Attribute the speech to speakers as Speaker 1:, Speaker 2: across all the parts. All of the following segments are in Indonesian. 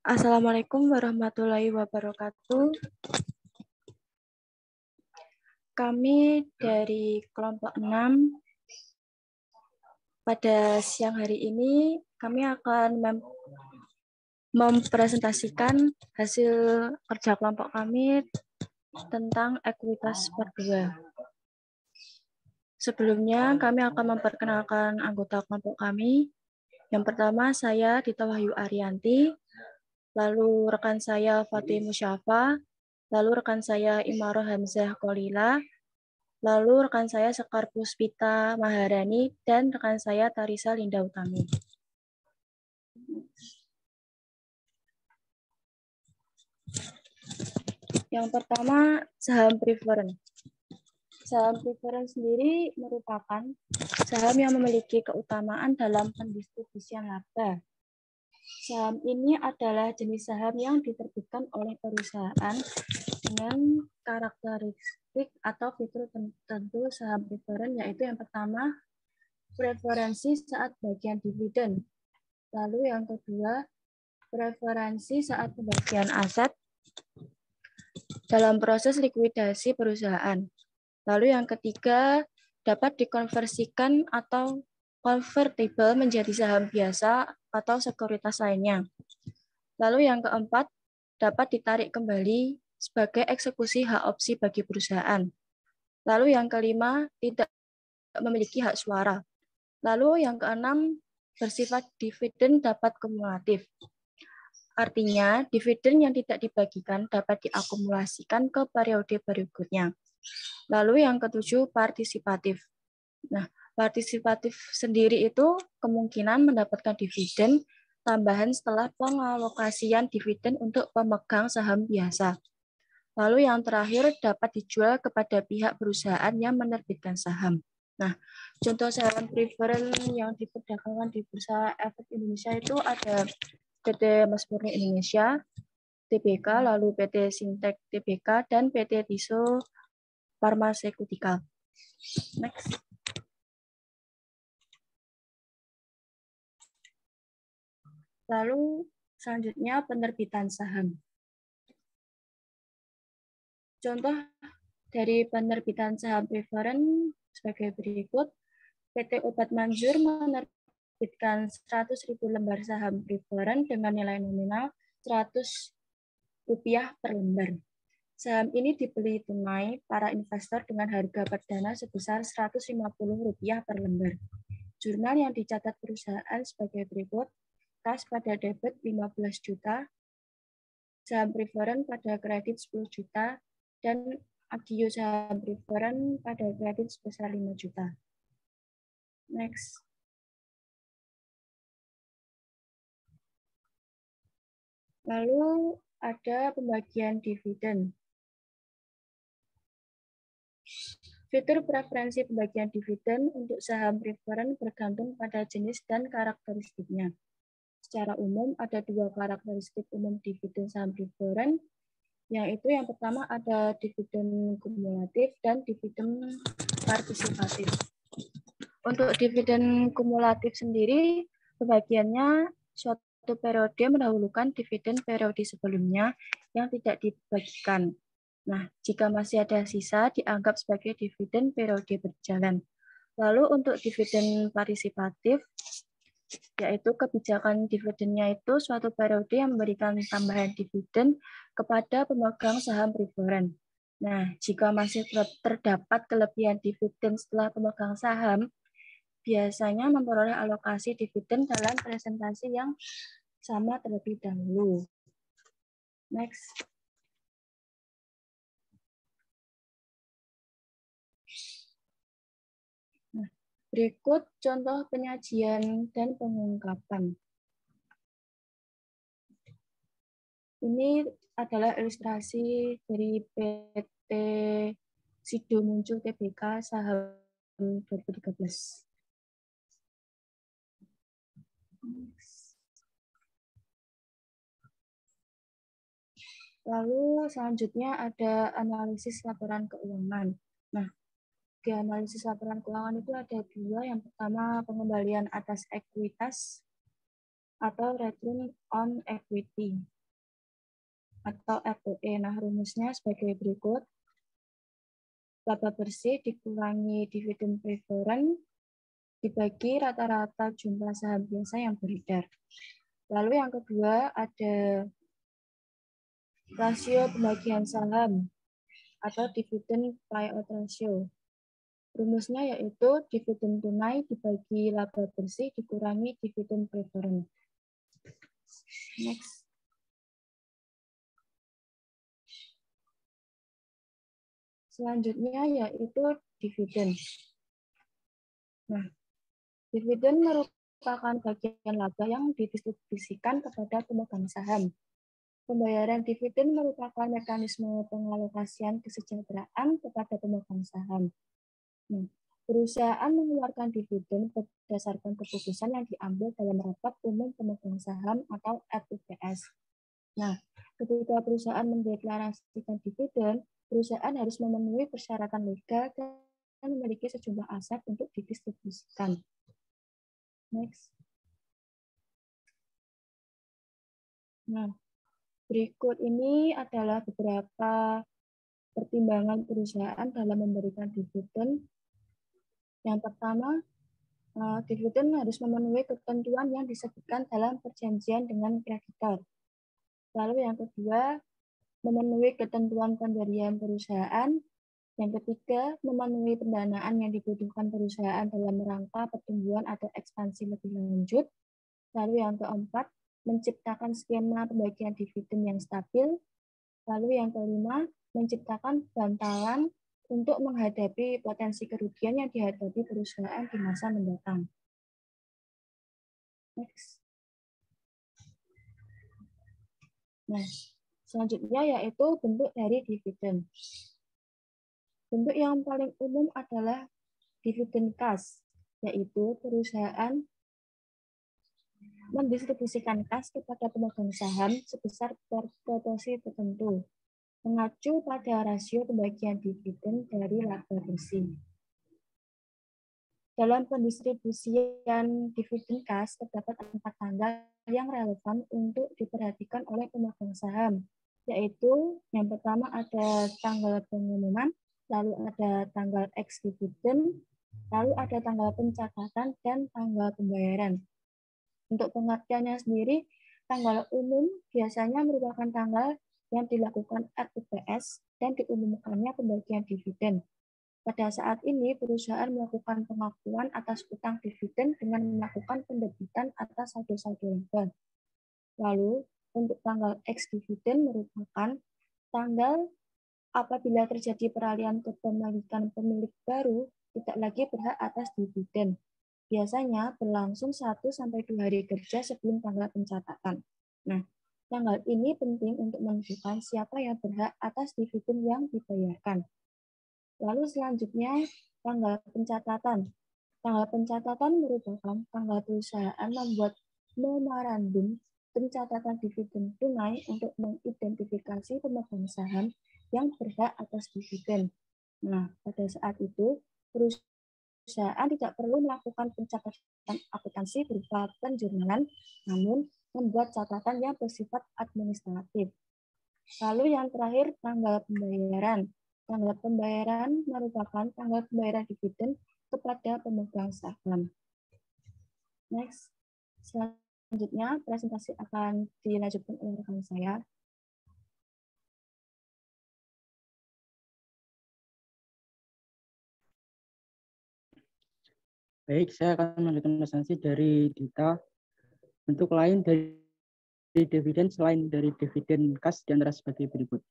Speaker 1: Assalamualaikum warahmatullahi wabarakatuh. Kami dari kelompok 6 pada siang hari ini kami akan mempresentasikan hasil kerja kelompok kami tentang ekuitas part 2. Sebelumnya kami akan memperkenalkan anggota kelompok kami. Yang pertama saya Dita Wahyu Arianti, lalu rekan saya Fatih Musyafa, lalu rekan saya Imaroh Hamzah Kolila, lalu rekan saya Sekar Puspita Maharani, dan rekan saya Tarisa Linda Utami. Yang pertama, saham preference. Saham preference sendiri merupakan saham yang memiliki keutamaan dalam pendistribusian laba. Saham ini adalah jenis saham yang diterbitkan oleh perusahaan dengan karakteristik atau fitur tertentu saham preference, yaitu yang pertama, preferensi saat bagian dividen. Lalu yang kedua, preferensi saat pembagian aset dalam proses likuidasi perusahaan. Lalu yang ketiga, dapat dikonversikan atau convertible menjadi saham biasa atau sekuritas lainnya. Lalu yang keempat, dapat ditarik kembali sebagai eksekusi hak opsi bagi perusahaan. Lalu yang kelima, tidak memiliki hak suara. Lalu yang keenam, bersifat dividen dapat kumulatif. Artinya, dividen yang tidak dibagikan dapat diakumulasikan ke periode berikutnya. Lalu yang ketujuh, partisipatif. Nah, partisipatif sendiri itu kemungkinan mendapatkan dividen tambahan setelah pengalokasian dividen untuk pemegang saham biasa. Lalu yang terakhir, dapat dijual kepada pihak perusahaan yang menerbitkan saham. Nah, contoh saham preference yang diperdagangkan di Bursa Efek Indonesia itu ada PT Mas Murni Indonesia, TBK, lalu PT Sintek TBK, dan PT Tiso Pharmaceutical. Next. Lalu selanjutnya penerbitan saham. Contoh dari penerbitan saham preference sebagai berikut. PT Obat Manjur menerbitkan 100.000 lembar saham preference dengan nilai nominal Rp100 per lembar. Saham ini dibeli tunai para investor dengan harga perdana sebesar Rp150 per lembar. Jurnal yang dicatat perusahaan sebagai berikut: kas pada debit 15 juta, saham preference pada kredit 10 juta, dan agio saham preference pada kredit sebesar 5 juta. Next. Lalu ada pembagian dividen. Fitur preferensi pembagian dividen untuk saham preference bergantung pada jenis dan karakteristiknya. Secara umum ada dua karakteristik umum dividen saham preference, yaitu yang pertama ada dividen kumulatif dan dividen partisipatif. Untuk dividen kumulatif sendiri, pembagiannya suatu periode mendahulukan dividen periode sebelumnya yang tidak dibagikan. Nah, jika masih ada sisa, dianggap sebagai dividen periode berjalan. Lalu untuk dividen partisipatif, yaitu kebijakan dividennya itu suatu periode yang memberikan tambahan dividen kepada pemegang saham preference. Nah, jika masih terdapat kelebihan dividen setelah pemegang saham, biasanya memperoleh alokasi dividen dalam presentasi yang sama terlebih dahulu. Next. Nah, berikut contoh penyajian dan pengungkapan. Ini adalah ilustrasi dari PT Sido Muncul Tbk saham 2013. Lalu selanjutnya ada analisis laporan keuangan. Nah, di analisis laporan keuangan itu ada dua. Yang pertama, pengembalian atas ekuitas atau return on equity. atau ROE. Nah, rumusnya sebagai berikut. Laba bersih dikurangi dividen preferent dibagi rata-rata jumlah saham biasa yang beredar. Lalu yang kedua ada rasio pembagian saham atau dividen payout ratio. Rumusnya yaitu dividen tunai dibagi laba bersih dikurangi dividen preferent. Next. Selanjutnya yaitu dividen. Nah, dividen merupakan bagian laba yang didistribusikan kepada pemegang saham. Pembayaran dividen merupakan mekanisme pengalokasian kesejahteraan kepada pemegang saham. Nah, perusahaan mengeluarkan dividen berdasarkan keputusan yang diambil dalam rapat umum pemegang saham atau RUPS. Nah, ketika perusahaan mendeklarasikan dividen, perusahaan harus memenuhi persyaratan legal dan memiliki sejumlah aset untuk didistribusikan. Next. Nah, berikut ini adalah beberapa pertimbangan perusahaan dalam memberikan dividen. Yang pertama, dividen harus memenuhi ketentuan yang disebutkan dalam perjanjian dengan kreditor. Lalu yang kedua, memenuhi ketentuan pemberian perusahaan. Yang ketiga, memenuhi pendanaan yang dibutuhkan perusahaan dalam rangka pertumbuhan atau ekspansi lebih lanjut. Lalu yang keempat, menciptakan skema pembagian dividen yang stabil. Lalu yang kelima, menciptakan bantalan untuk menghadapi potensi kerugian yang dihadapi perusahaan di masa mendatang. Next. Nah, selanjutnya yaitu bentuk dari dividen. Bentuk yang paling umum adalah dividen kas, yaitu perusahaan mendistribusikan kas kepada pemegang saham sebesar proporsi tertentu, mengacu pada rasio pembagian dividen dari laba bersih. Dalam pendistribusian dividen kas terdapat 4 tanggal yang relevan untuk diperhatikan oleh pemegang saham, yaitu yang pertama ada tanggal pengumuman, lalu ada tanggal ex dividen, lalu ada tanggal pencatatan dan tanggal pembayaran. Untuk pengertiannya sendiri, tanggal umum biasanya merupakan tanggal yang dilakukan RUPS dan diumumkannya pembagian dividen. Pada saat ini, perusahaan melakukan pengakuan atas utang dividen dengan melakukan pendebitan atas saldo-saldo laba. Lalu, untuk tanggal ex dividen merupakan tanggal apabila terjadi peralihan kepemilikan pemilik baru tidak lagi berhak atas dividen. Biasanya berlangsung 1-2 hari kerja sebelum tanggal pencatatan. Nah, tanggal ini penting untuk menentukan siapa yang berhak atas dividen yang dibayarkan. Lalu selanjutnya, tanggal pencatatan. Tanggal pencatatan merupakan tanggal perusahaan membuat memorandum pencatatan dividen tunai untuk mengidentifikasi pemegang saham yang berhak atas dividen. Nah, pada saat itu, perusahaan tidak perlu melakukan pencatatan akuntansi berupa penjurnalan, namun membuat catatan yang bersifat administratif. Lalu yang terakhir, tanggal pembayaran. Tanggal pembayaran merupakan tanggal pembayaran dividen kepada pemegang saham. Next. Selanjutnya, presentasi akan dilanjutkan oleh rekan saya.
Speaker 2: Baik, saya akan melanjutkan presentasi dari Dita. Bentuk lain dari dividen selain dari dividen kas di antara sebagai berikut.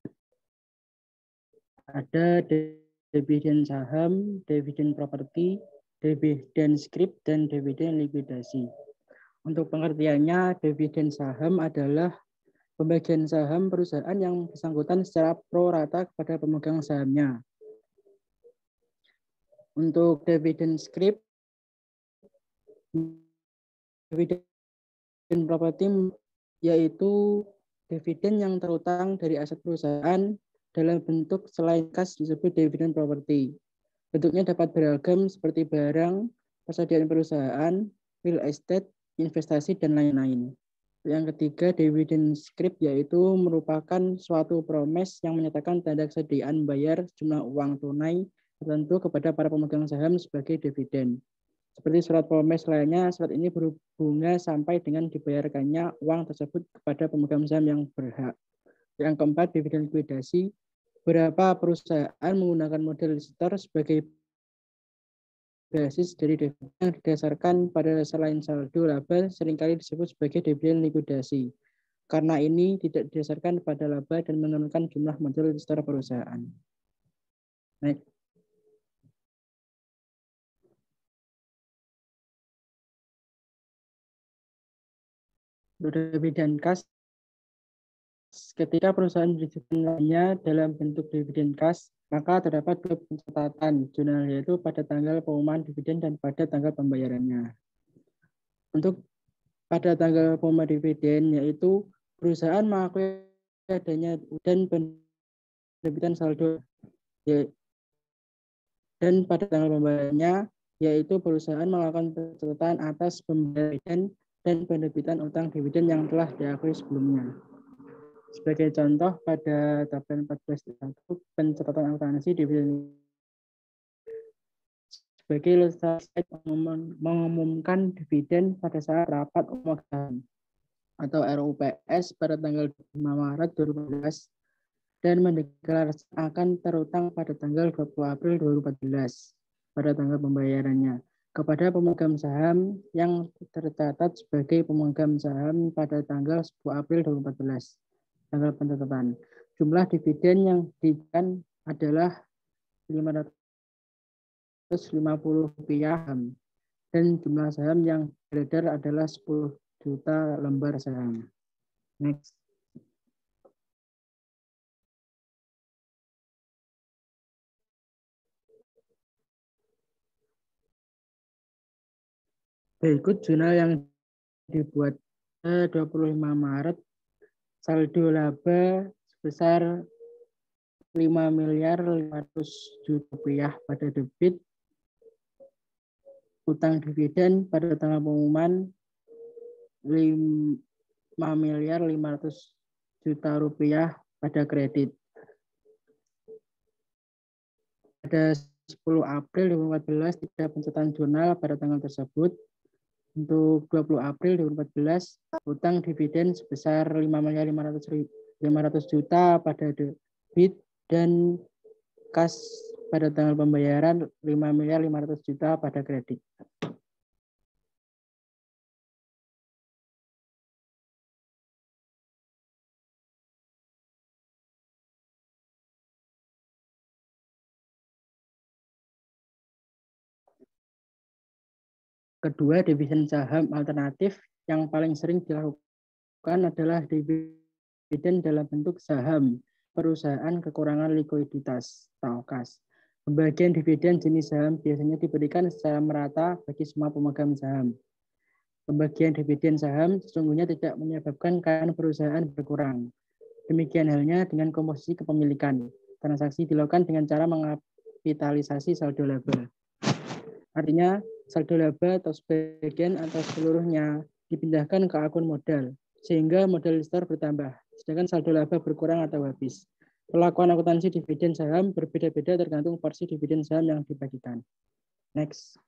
Speaker 2: Ada dividen saham, dividen properti, dividen scrip, dan dividen likuidasi. Untuk pengertiannya, dividen saham adalah pembagian saham perusahaan yang bersangkutan secara pro rata kepada pemegang sahamnya. Untuk dividen scrip, dividen properti yaitu dividen yang terutang dari aset perusahaan dalam bentuk selain kas disebut dividen properti. Bentuknya dapat beragam seperti barang, persediaan perusahaan, real estate, investasi, dan lain-lain. Yang ketiga, dividend script, yaitu merupakan suatu promes yang menyatakan tanda kesediaan membayar jumlah uang tunai tertentu kepada para pemegang saham sebagai dividen. Seperti surat promes lainnya, surat ini berbunga sampai dengan dibayarkannya uang tersebut kepada pemegang saham yang berhak. Yang keempat, dividen likuidasi. Beberapa perusahaan menggunakan model store sebagai basis dari dividen yang didasarkan pada selain saldo laba seringkali disebut sebagai dividen likuidasi. Karena ini tidak didasarkan pada laba dan menurunkan jumlah modal store perusahaan. Next. Dividen kas, ketika perusahaan dividen lainnya dalam bentuk dividen kas, maka terdapat dua pencatatan jurnal, yaitu pada tanggal pengumuman dividen dan pada tanggal pembayarannya. Untuk pada tanggal pengumuman dividen, yaitu perusahaan mengakui adanya dan penerbitan saldo, dan pada tanggal pembayarannya, yaitu perusahaan melakukan pencatatan atas pembayaran dan penerbitan utang dividen yang telah diakui sebelumnya. Sebagai contoh, pada tabel 14.1 pencatatan akuntansi dividen sebagai ilustrasi mengumumkan dividen pada saat rapat umum atau RUPS pada tanggal 5 Maret 2014 dan mendeklarasikan akan terutang pada tanggal 20 April 2014 pada tanggal pembayarannya kepada pemegang saham yang tercatat sebagai pemegang saham pada tanggal 10 April 2014. Tanggal pencatatan. Jumlah dividen yang diberikan adalah Rp550 dan jumlah saham yang beredar adalah 10 juta lembar saham. Next. Berikut jurnal yang dibuat 25 Maret, saldo laba sebesar Rp5.500.000.000 pada debit, utang dividen pada tanggal pengumuman Rp5.500.000.000 pada kredit. Pada 10 April 2014 tidak pencatatan jurnal pada tanggal tersebut. Untuk 20 April 2014, utang dividen sebesar Rp5.500.000.000 pada debit dan kas pada tanggal pembayaran Rp5.500.000.000 pada kredit. Kedua, dividen saham alternatif yang paling sering dilakukan adalah dividen dalam bentuk saham perusahaan kekurangan likuiditas atau kas. Pembagian dividen jenis saham biasanya diberikan secara merata bagi semua pemegang saham. Pembagian dividen saham sesungguhnya tidak menyebabkan karena perusahaan berkurang. Demikian halnya dengan komposisi kepemilikan. Transaksi dilakukan dengan cara mengapitalisasi saldo laba. Artinya, saldo laba atau sebagian atau seluruhnya dipindahkan ke akun modal, sehingga modal store bertambah, sedangkan saldo laba berkurang atau habis. Perlakuan akuntansi dividen saham berbeda-beda tergantung porsi dividen saham yang dibagikan. Next.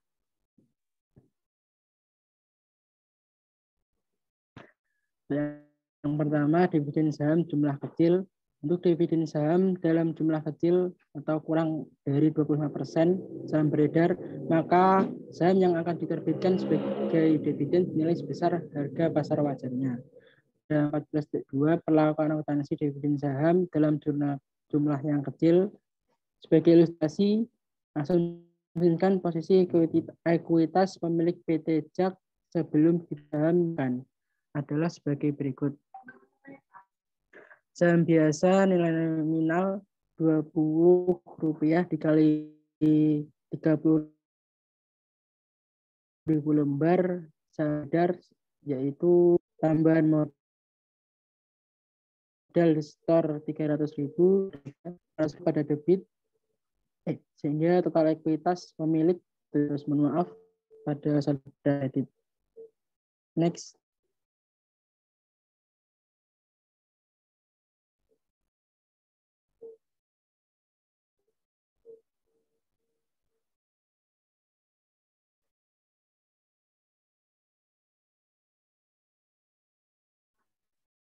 Speaker 2: Yang pertama, dividen saham jumlah kecil. Untuk dividen saham dalam jumlah kecil atau kurang dari 25% saham beredar, maka saham yang akan diterbitkan sebagai dividen dinilai sebesar harga pasar wajarnya. 14.2 perlakuan akuntansi dividen saham dalam jumlah yang kecil. Sebagai ilustrasi, asumsikan posisi ekuitas pemilik PT JAK sebelum disahamkan adalah sebagai berikut. Saham biasa nilai nominal Rp20 dikali 30.000 lembar sadar, yaitu tambahan modal di store 300.000 pada debit, sehingga total ekuitas pemilik terus pada saldo kredit. Next.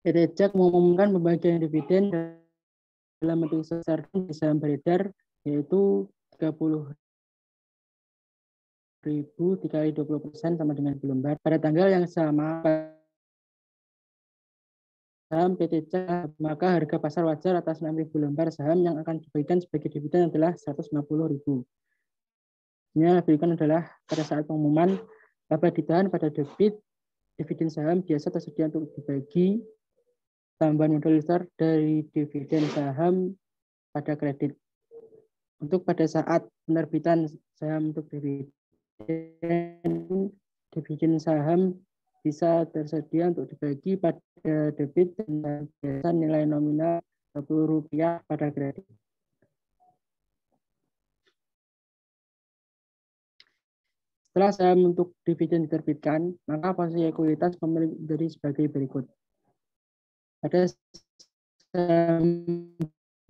Speaker 2: PT JAK mengumumkan pembagian dividen dalam bentuk sebesar di saham beredar, yaitu 30.000 dikali 20% sama dengan 1 lembar. Pada tanggal yang sama, saham PT JAK, maka harga pasar wajar atas 6.000 lembar saham yang akan dibagikan sebagai dividen adalah 150.000. Yang diberikan adalah pada saat pengumuman laba ditahan pada debit, dividen saham biasa tersedia untuk dibagi, tambahan modal besar dari dividen saham pada kredit. Untuk pada saat penerbitan saham untuk dividen saham bisa tersedia untuk dibagi pada debit dan biasa nilai nominal Rp20 pada kredit. Setelah saham untuk dividen diterbitkan, maka posisi ekuitas pemilik menjadi sebagai berikut. Pada saham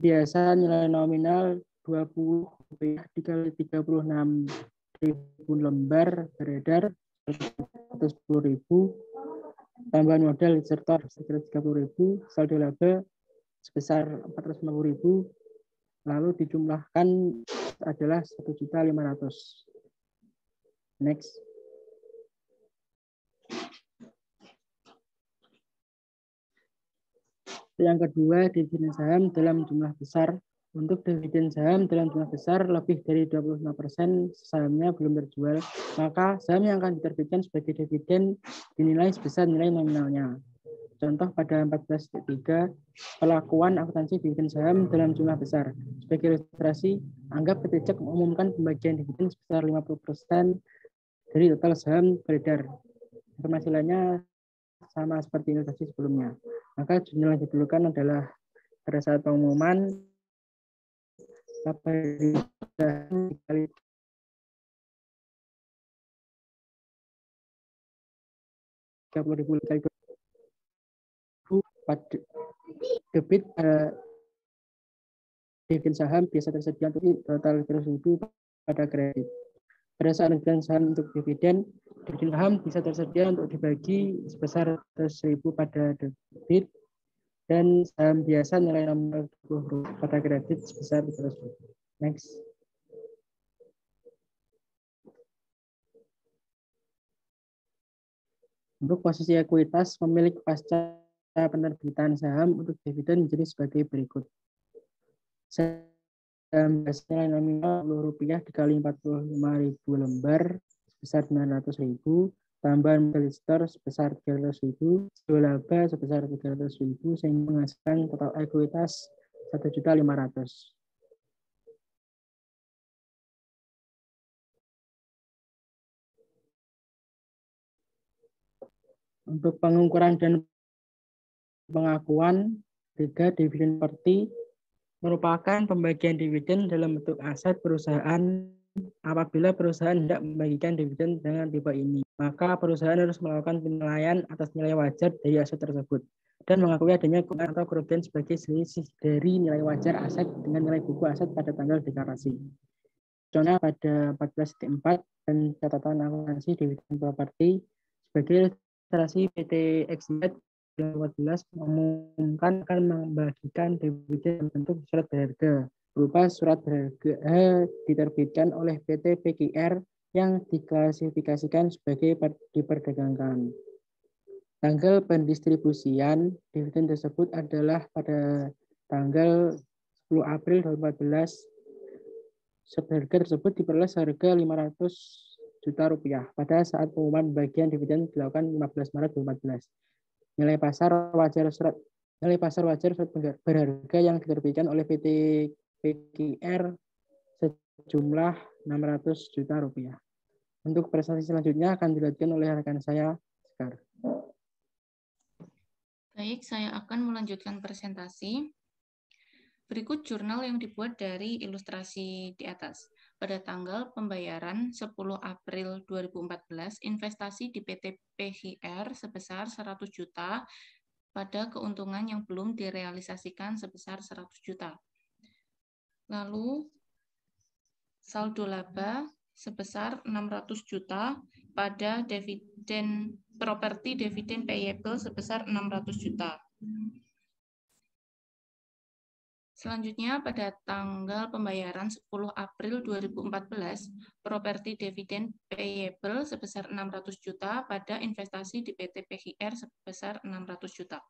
Speaker 2: biasa nilai nominal Rp20 dikali 36.000 lembar beredar 110.000, tambahan modal serta 30.000, saldo laba sebesar 450.000, lalu dijumlahkan adalah 1.500.000. Next. Yang kedua, dividen saham dalam jumlah besar. Untuk dividen saham dalam jumlah besar lebih dari 25% sahamnya belum terjual, maka saham yang akan diterbitkan sebagai dividen dinilai sebesar nilai nominalnya. Contoh pada 14.3, pelakuan akuntansi dividen saham dalam jumlah besar. Sebagai ilustrasi, anggap PT JAK mengumumkan pembagian dividen sebesar 50% dari total saham beredar. Informasi lainnya sama seperti ilustrasi sebelumnya. Maka jumlah yang diperlukan adalah pada saat pengumuman laba ditahan dikali 30.000 kali 20 debit dividen saham biasa tersedia untuk total 100.000 pada kredit. Pada saat dividen saham untuk dividen saham bisa tersedia untuk dibagi sebesar 100.000 pada debit dan saham biasa nilai nominal pada kredit sebesar 300.000. Next. Untuk posisi ekuitas pemilik pasca penerbitan saham untuk dividen menjadi sebagai berikut. Saham biasa nilai nominal Rp10 dikali 45.000 lembar sebesar 900.000, tambahan modal store sebesar 300.000, laba sebesar 300.000 sehingga menghasilkan total ekuitas 1.500.000. Untuk pengukuran dan pengakuan, 3 dividen properti merupakan pembagian dividen dalam bentuk aset perusahaan. Apabila perusahaan hendak membagikan dividen dengan tipe ini, maka perusahaan harus melakukan penilaian atas nilai wajar dari aset tersebut dan mengakui adanya keuntungan atau kerugian sebagai selisih dari nilai wajar aset dengan nilai buku aset pada tanggal deklarasi. Contohnya pada 14.4 dan catatan akuntansi dividen properti sebagai ilustrasi PT XZ 2014 mengumumkan akan membagikan dividen bentuk surat berharga berupa surat berharga diterbitkan oleh PT PKR yang diklasifikasikan sebagai diperdagangkan. Tanggal pendistribusian dividen tersebut adalah pada tanggal 10 April 2014. Harga tersebut diperoleh seharga Rp500 juta pada saat pengumuman bagian dividen dilakukan 15 Maret 2014. Nilai pasar wajar surat berharga yang diterbitkan oleh PT PKR sejumlah Rp600 juta. Untuk presentasi selanjutnya akan dilanjutkan oleh rekan saya, Sekar.
Speaker 3: Baik, saya akan melanjutkan presentasi. Berikut jurnal yang dibuat dari ilustrasi di atas. Pada tanggal pembayaran 10 April 2014, investasi di PT PKR sebesar 100 juta pada keuntungan yang belum direalisasikan sebesar 100 juta. Lalu, saldo laba sebesar 600 juta pada dividen properti dividen payable sebesar 600 juta. Selanjutnya, pada tanggal pembayaran 10 April 2014, properti dividen payable sebesar 600 juta pada investasi di PT PGR sebesar 600 juta.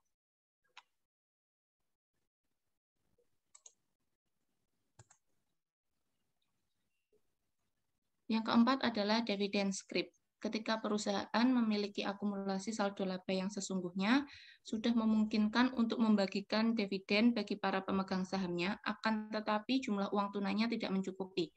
Speaker 3: Yang keempat adalah dividen scrip. Ketika perusahaan memiliki akumulasi saldo laba yang sesungguhnya, sudah memungkinkan untuk membagikan dividen bagi para pemegang sahamnya, akan tetapi jumlah uang tunainya tidak mencukupi.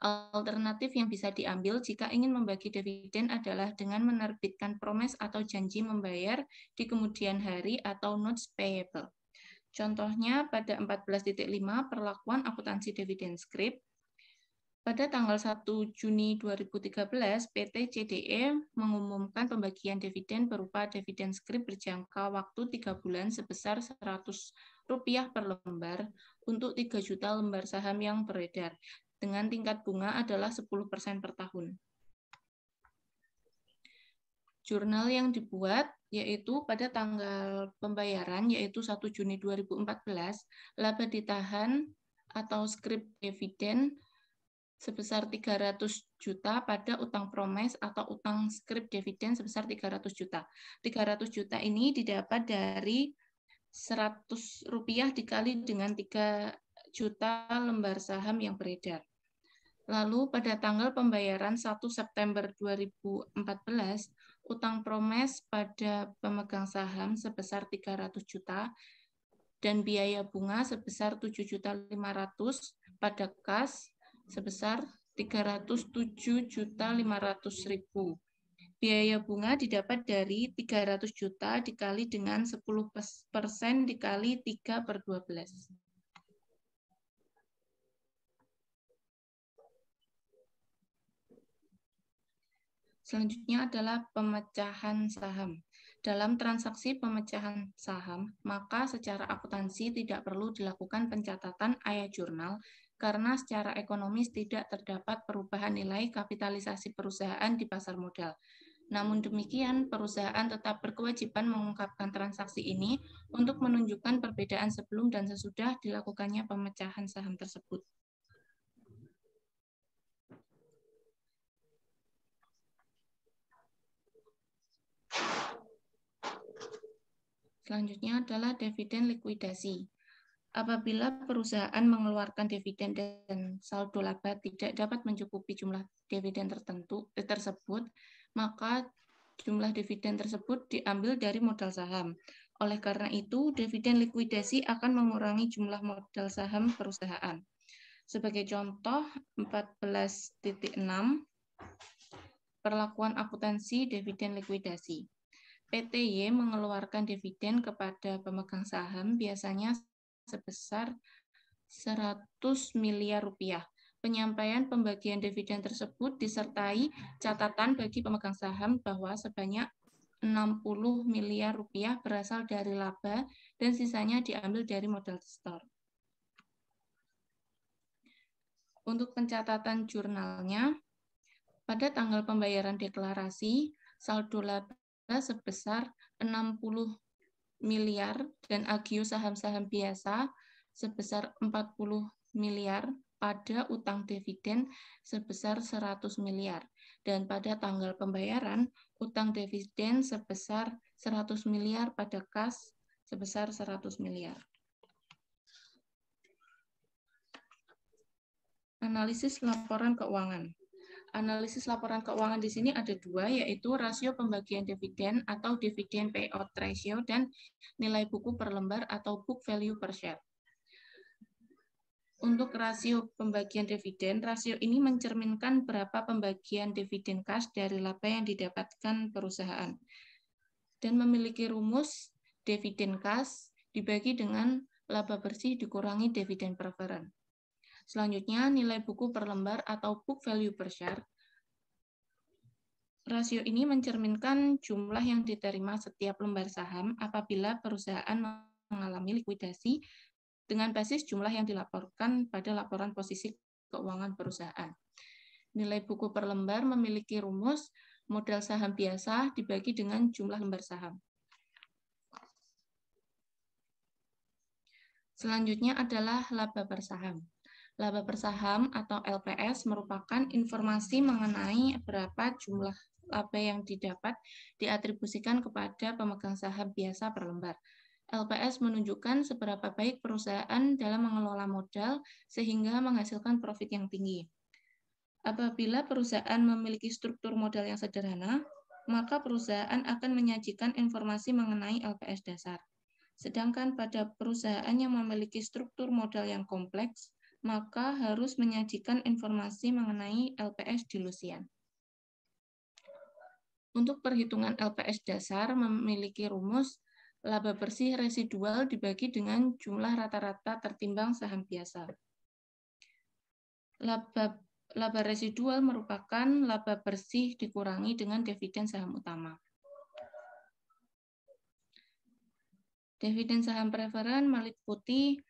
Speaker 3: Alternatif yang bisa diambil jika ingin membagi dividen adalah dengan menerbitkan promes atau janji membayar di kemudian hari atau notes payable. Contohnya pada 14.5 perlakuan akuntansi dividen scrip. Pada tanggal 1 Juni 2013, PT CDE mengumumkan pembagian dividen berupa dividen scrip berjangka waktu 3 bulan sebesar Rp100 per lembar untuk 3 juta lembar saham yang beredar, dengan tingkat bunga adalah 10% per tahun. Jurnal yang dibuat yaitu pada tanggal pembayaran yaitu 1 Juni 2014, laba ditahan atau scrip dividen sebesar 300 juta pada utang promes atau utang scrip dividen sebesar 300 juta. 300 juta ini didapat dari Rp100 dikali dengan 3 juta lembar saham yang beredar. Lalu pada tanggal pembayaran 1 September 2014, utang promes pada pemegang saham sebesar 300 juta dan biaya bunga sebesar 7.500.000 pada kas sebesar 307.500.000. Biaya bunga didapat dari 300 juta dikali dengan 10% dikali 3/12. Selanjutnya adalah pemecahan saham. Dalam transaksi pemecahan saham, maka secara akuntansi tidak perlu dilakukan pencatatan ayat jurnal karena secara ekonomis tidak terdapat perubahan nilai kapitalisasi perusahaan di pasar modal. Namun demikian, perusahaan tetap berkewajiban mengungkapkan transaksi ini untuk menunjukkan perbedaan sebelum dan sesudah dilakukannya pemecahan saham tersebut. Selanjutnya adalah dividen likuidasi. Apabila perusahaan mengeluarkan dividen dan saldo laba tidak dapat mencukupi jumlah dividen tersebut, maka jumlah dividen tersebut diambil dari modal saham. Oleh karena itu, dividen likuidasi akan mengurangi jumlah modal saham perusahaan. Sebagai contoh, 14.6 perlakuan akuntansi dividen likuidasi. PTY mengeluarkan dividen kepada pemegang saham biasanya sebesar 100 miliar rupiah. Penyampaian pembagian dividen tersebut disertai catatan bagi pemegang saham bahwa sebanyak 60 miliar rupiah berasal dari laba dan sisanya diambil dari modal store. Untuk pencatatan jurnalnya, pada tanggal pembayaran deklarasi, saldo laba sebesar 60 miliar dan agio saham-saham biasa sebesar 40 miliar pada utang dividen sebesar 100 miliar dan pada tanggal pembayaran utang dividen sebesar 100 miliar pada kas sebesar 100 miliar. Analisis laporan keuangan. Analisis laporan keuangan di sini ada dua, yaitu rasio pembagian dividen atau dividend payout ratio dan nilai buku per lembar atau book value per share. Untuk rasio pembagian dividen, rasio ini mencerminkan berapa pembagian dividen cash dari laba yang didapatkan perusahaan dan memiliki rumus dividen cash dibagi dengan laba bersih dikurangi dividen preferred. Selanjutnya, nilai buku per lembar atau book value per share. Rasio ini mencerminkan jumlah yang diterima setiap lembar saham apabila perusahaan mengalami likuidasi dengan basis jumlah yang dilaporkan pada laporan posisi keuangan perusahaan. Nilai buku per lembar memiliki rumus modal saham biasa dibagi dengan jumlah lembar saham. Selanjutnya adalah laba per saham. Laba per saham atau LPS merupakan informasi mengenai berapa jumlah laba yang didapat diatribusikan kepada pemegang saham biasa per lembar. LPS menunjukkan seberapa baik perusahaan dalam mengelola modal sehingga menghasilkan profit yang tinggi. Apabila perusahaan memiliki struktur modal yang sederhana, maka perusahaan akan menyajikan informasi mengenai LPS dasar. Sedangkan pada perusahaan yang memiliki struktur modal yang kompleks, maka harus menyajikan informasi mengenai LPS dilusian. Untuk perhitungan LPS dasar memiliki rumus laba bersih residual dibagi dengan jumlah rata-rata tertimbang saham biasa. Laba residual merupakan laba bersih dikurangi dengan dividen saham utama. Dividen saham preferen meliputi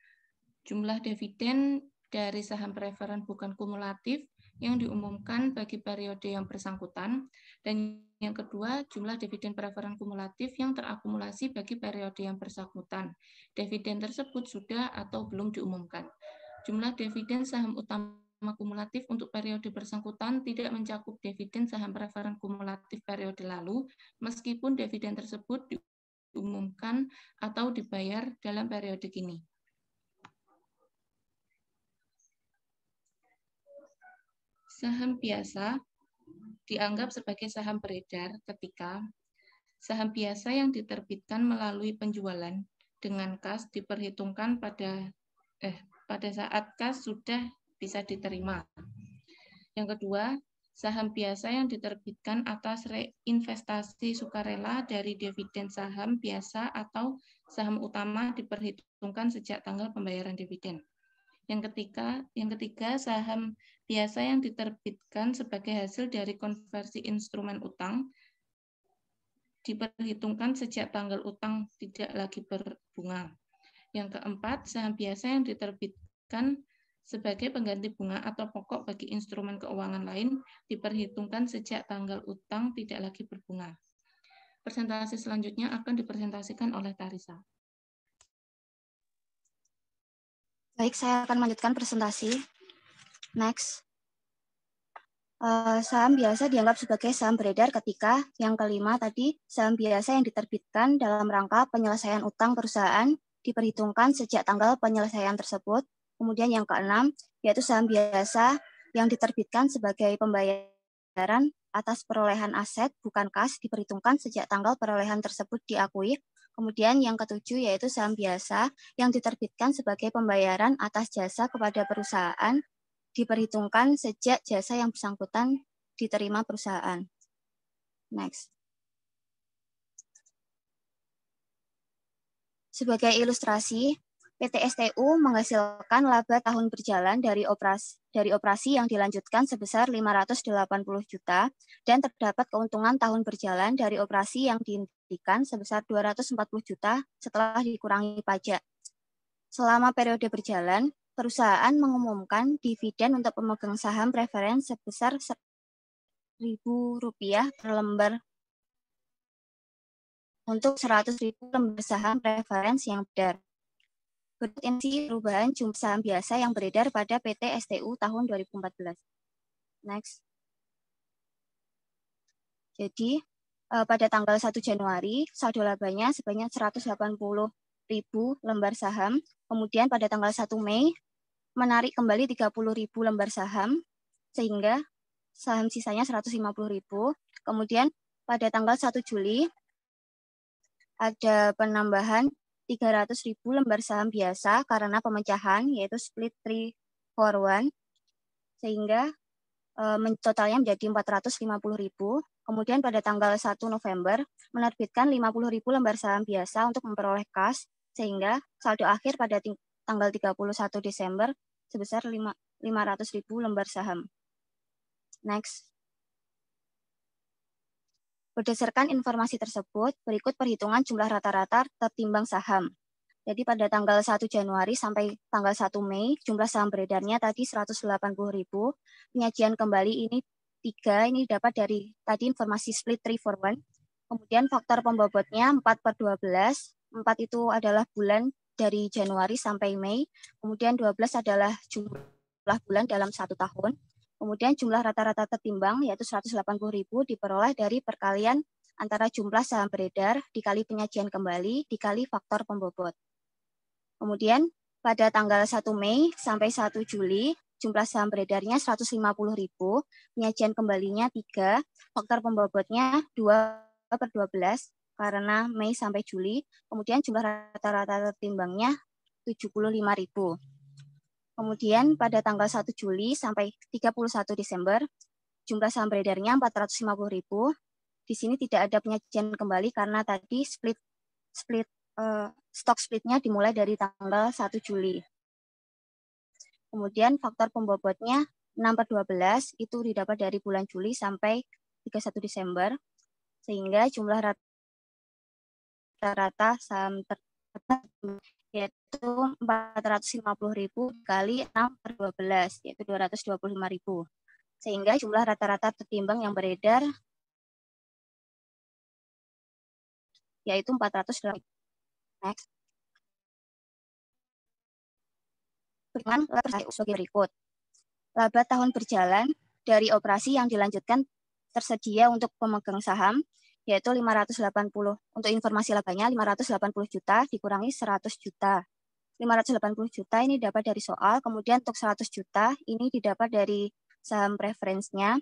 Speaker 3: jumlah dividen dari saham preferen bukan kumulatif yang diumumkan bagi periode yang bersangkutan, dan yang kedua, jumlah dividen preferen kumulatif yang terakumulasi bagi periode yang bersangkutan. Dividen tersebut sudah atau belum diumumkan. Jumlah dividen saham utama kumulatif untuk periode bersangkutan tidak mencakup dividen saham preferen kumulatif periode lalu, meskipun dividen tersebut diumumkan atau dibayar dalam periode kini. Saham biasa dianggap sebagai saham beredar ketika saham biasa yang diterbitkan melalui penjualan dengan kas diperhitungkan pada saat kas sudah bisa diterima. Yang kedua, saham biasa yang diterbitkan atas reinvestasi sukarela dari dividen saham biasa atau saham utama diperhitungkan sejak tanggal pembayaran dividen. Yang ketiga, saham biasa yang diterbitkan sebagai hasil dari konversi instrumen utang diperhitungkan sejak tanggal utang tidak lagi berbunga. Yang keempat, saham biasa yang diterbitkan sebagai pengganti bunga atau pokok bagi instrumen keuangan lain diperhitungkan sejak tanggal utang tidak lagi berbunga. Presentasi selanjutnya akan dipresentasikan oleh Tarisa.
Speaker 4: Baik, saya akan melanjutkan presentasi. Next. Saham biasa dianggap sebagai saham beredar ketika yang kelima tadi, saham biasa yang diterbitkan dalam rangka penyelesaian utang perusahaan diperhitungkan sejak tanggal penyelesaian tersebut. Kemudian yang keenam, yaitu saham biasa yang diterbitkan sebagai pembayaran atas perolehan aset bukan kas diperhitungkan sejak tanggal perolehan tersebut diakui. Kemudian yang ketujuh yaitu saham biasa yang diterbitkan sebagai pembayaran atas jasa kepada perusahaan diperhitungkan sejak jasa yang bersangkutan diterima perusahaan. Next. Sebagai ilustrasi, PT STU menghasilkan laba tahun berjalan dari operasi yang dilanjutkan sebesar 580 juta dan terdapat keuntungan tahun berjalan dari operasi yang dihentikan sebesar 240 juta setelah dikurangi pajak. Selama periode berjalan, perusahaan mengumumkan dividen untuk pemegang saham preferen sebesar Rp1.000 per lembar untuk 100.000 lembar saham preferen yang beredar. Berikut ini perubahan jumlah saham biasa yang beredar pada PT STU tahun 2014. Next. Jadi, pada tanggal 1 Januari, saldo labanya sebanyak 180.000 lembar saham. Kemudian pada tanggal 1 Mei, menarik kembali 30.000 lembar saham, sehingga saham sisanya 150.000. Kemudian pada tanggal 1 Juli, ada penambahan 300.000 lembar saham biasa karena pemecahan, yaitu split 3-for-1, sehingga totalnya menjadi 450.000. Kemudian pada tanggal 1 November, menerbitkan 50.000 lembar saham biasa untuk memperoleh kas, sehingga saldo akhir pada tanggal 31 Desember sebesar 500.000 lembar saham. Next. Berdasarkan informasi tersebut, berikut perhitungan jumlah rata-rata tertimbang saham. Jadi pada tanggal 1 Januari sampai tanggal 1 Mei, jumlah saham beredarnya tadi 180.000. Penyajian kembali ini 3, ini dapat dari tadi informasi split 3-for-1. Kemudian faktor pembobotnya 4/12. 4 itu adalah bulan dari Januari sampai Mei. Kemudian 12 adalah jumlah bulan dalam 1 tahun. Kemudian jumlah rata-rata tertimbang yaitu 180.000 diperoleh dari perkalian antara jumlah saham beredar dikali penyajian kembali dikali faktor pembobot. Kemudian pada tanggal 1 Mei sampai 1 Juli jumlah saham beredarnya 150.000, penyajian kembalinya 3, faktor pembobotnya 2/12 karena Mei sampai Juli. Kemudian jumlah rata-rata tertimbangnya 75.000. Kemudian pada tanggal 1 Juli sampai 31 Desember, jumlah saham beredarnya 450.000. Di sini tidak ada penyajian kembali karena tadi stok splitnya dimulai dari tanggal 1 Juli. Kemudian faktor pembobotnya 6/12 itu didapat dari bulan Juli sampai 31 Desember, sehingga jumlah rata-rata saham yaitu 450.000 kali 6/12, yaitu 225.000. Sehingga jumlah rata-rata tertimbang yang beredar yaitu 400. Next. Dengan sebagai berikut. Laba tahun berjalan dari operasi yang dilanjutkan tersedia untuk pemegang saham yaitu 580. Untuk informasi labanya 580 juta dikurangi 100 juta. 580 juta ini dapat dari soal, kemudian untuk 100 juta ini didapat dari saham preferensinya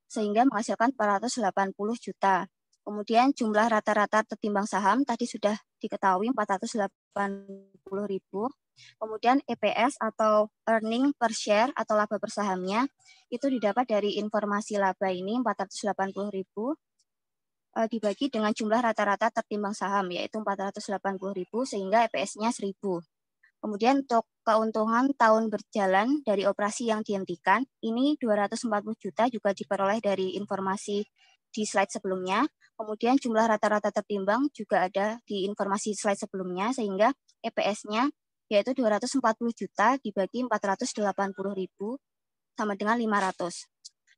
Speaker 4: sehingga menghasilkan 480 juta. Kemudian jumlah rata-rata tertimbang saham tadi sudah diketahui 480.000. Kemudian EPS atau earning per share atau laba per sahamnya itu didapat dari informasi laba ini 480.000 dibagi dengan jumlah rata-rata tertimbang saham yaitu 480.000 sehingga EPS-nya 1.000. Kemudian untuk keuntungan tahun berjalan dari operasi yang dihentikan ini 240 juta juga diperoleh dari informasi di slide sebelumnya. Kemudian jumlah rata-rata tertimbang juga ada di informasi slide sebelumnya sehingga EPS-nya yaitu 240 juta dibagi 480.000 sama dengan 500.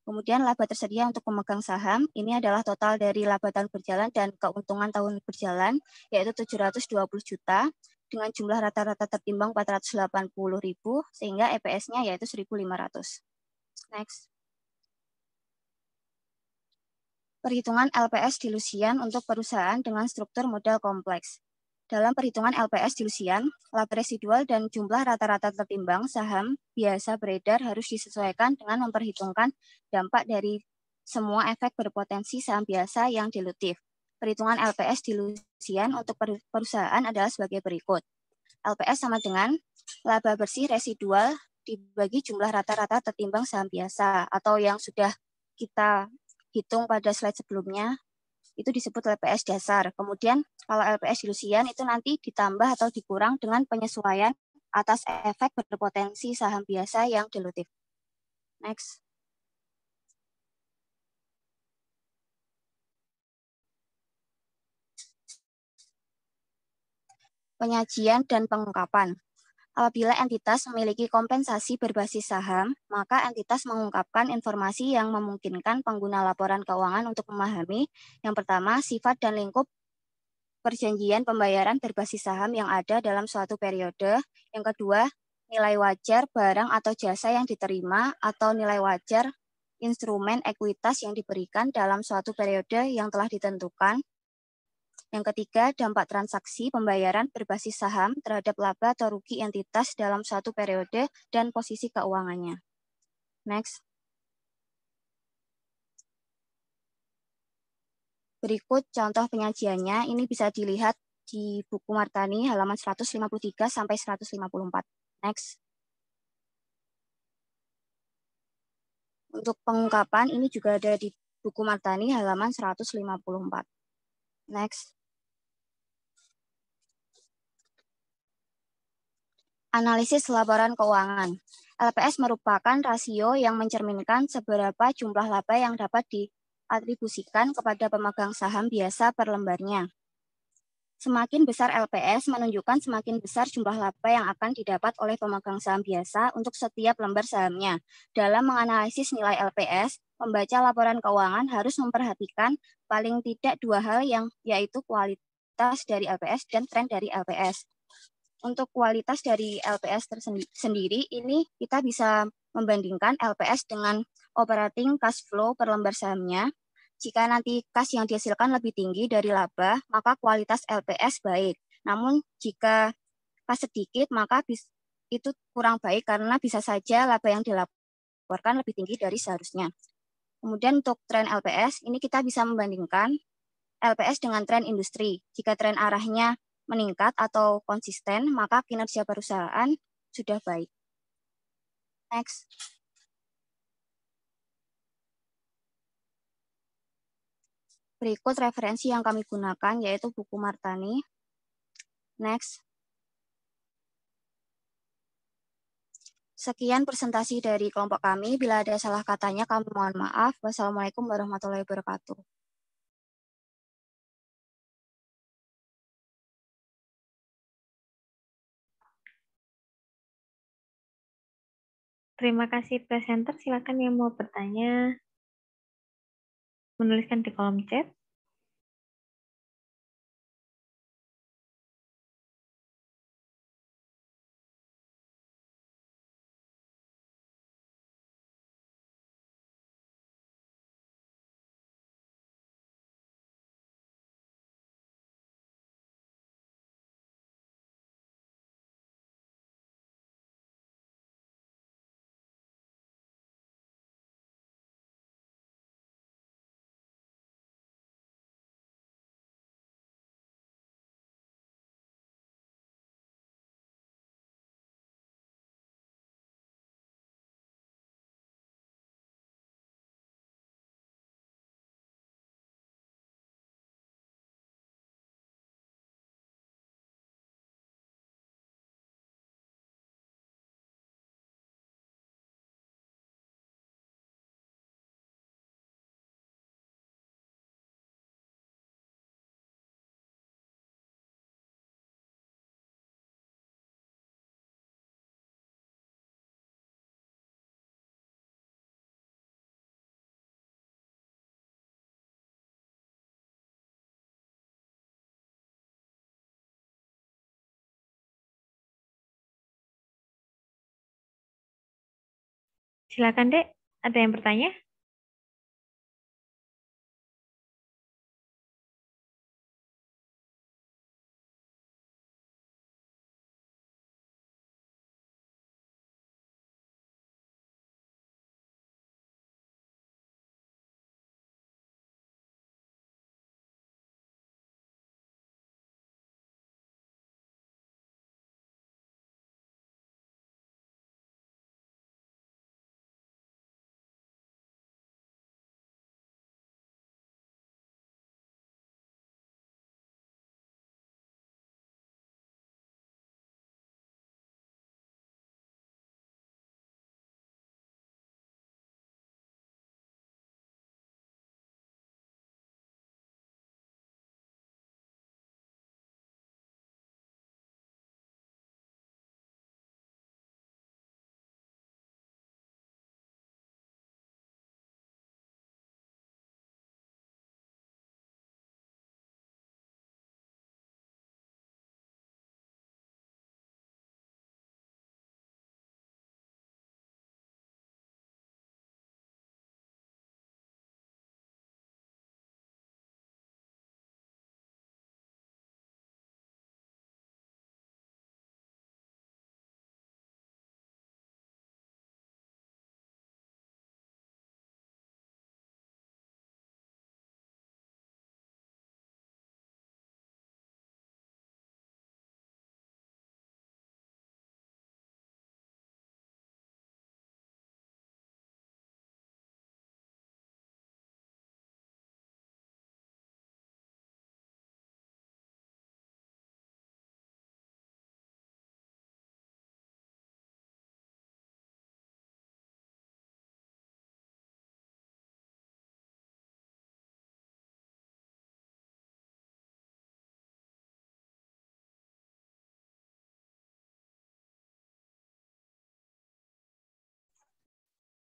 Speaker 4: Kemudian laba tersedia untuk pemegang saham ini adalah total dari laba tahun berjalan dan keuntungan tahun berjalan yaitu 720 juta dengan jumlah rata-rata tertimbang 480.000 sehingga EPS-nya yaitu 1.500. Next. Perhitungan LPS dilusian untuk perusahaan dengan struktur modal kompleks. Dalam perhitungan LPS dilusian, laba residual dan jumlah rata-rata tertimbang saham biasa beredar harus disesuaikan dengan memperhitungkan dampak dari semua efek berpotensi saham biasa yang dilutif. Perhitungan LPS dilusian untuk perusahaan adalah sebagai berikut. LPS sama dengan laba bersih residual dibagi jumlah rata-rata tertimbang saham biasa atau yang sudah kita hitung pada slide sebelumnya. Itu disebut LPS dasar. Kemudian kalau LPS dilusian itu nanti ditambah atau dikurang dengan penyesuaian atas efek berpotensi saham biasa yang dilutif. Next. Penyajian dan pengungkapan. Apabila entitas memiliki kompensasi berbasis saham, maka entitas mengungkapkan informasi yang memungkinkan pengguna laporan keuangan untuk memahami yang pertama, sifat dan lingkup perjanjian pembayaran berbasis saham yang ada dalam suatu periode. Yang kedua, nilai wajar barang atau jasa yang diterima atau nilai wajar instrumen ekuitas yang diberikan dalam suatu periode yang telah ditentukan. Yang ketiga, dampak transaksi pembayaran berbasis saham terhadap laba atau rugi entitas dalam suatu periode dan posisi keuangannya. Next. Berikut contoh penyajiannya, ini bisa dilihat di buku Martani halaman 153 sampai 154. Next. Untuk pengungkapan ini juga ada di buku Martani halaman 154. Next. Analisis laporan keuangan. LPS merupakan rasio yang mencerminkan seberapa jumlah laba yang dapat diatribusikan kepada pemegang saham biasa per lembarnya. Semakin besar LPS menunjukkan semakin besar jumlah laba yang akan didapat oleh pemegang saham biasa untuk setiap lembar sahamnya. Dalam menganalisis nilai LPS, pembaca laporan keuangan harus memperhatikan paling tidak dua hal yaitu kualitas dari LPS dan tren dari LPS. Untuk kualitas dari LPS sendiri, ini kita bisa membandingkan LPS dengan operating cash flow per lembar sahamnya. Jika nanti kas yang dihasilkan lebih tinggi dari laba, maka kualitas LPS baik. Namun jika kas sedikit, maka itu kurang baik karena bisa saja laba yang dilaporkan lebih tinggi dari seharusnya. Kemudian untuk tren LPS, ini kita bisa membandingkan LPS dengan tren industri. Jika tren arahnya meningkat atau konsisten, maka kinerja perusahaan sudah baik. Next. Berikut referensi yang kami gunakan, yaitu buku Martani. Next. Sekian presentasi dari kelompok kami. Bila ada salah katanya, kami mohon maaf. Wassalamualaikum warahmatullahi wabarakatuh.
Speaker 5: Terima kasih presenter. Silakan yang mau bertanya menuliskan di kolom chat. Silakan, Dek. Ada yang bertanya?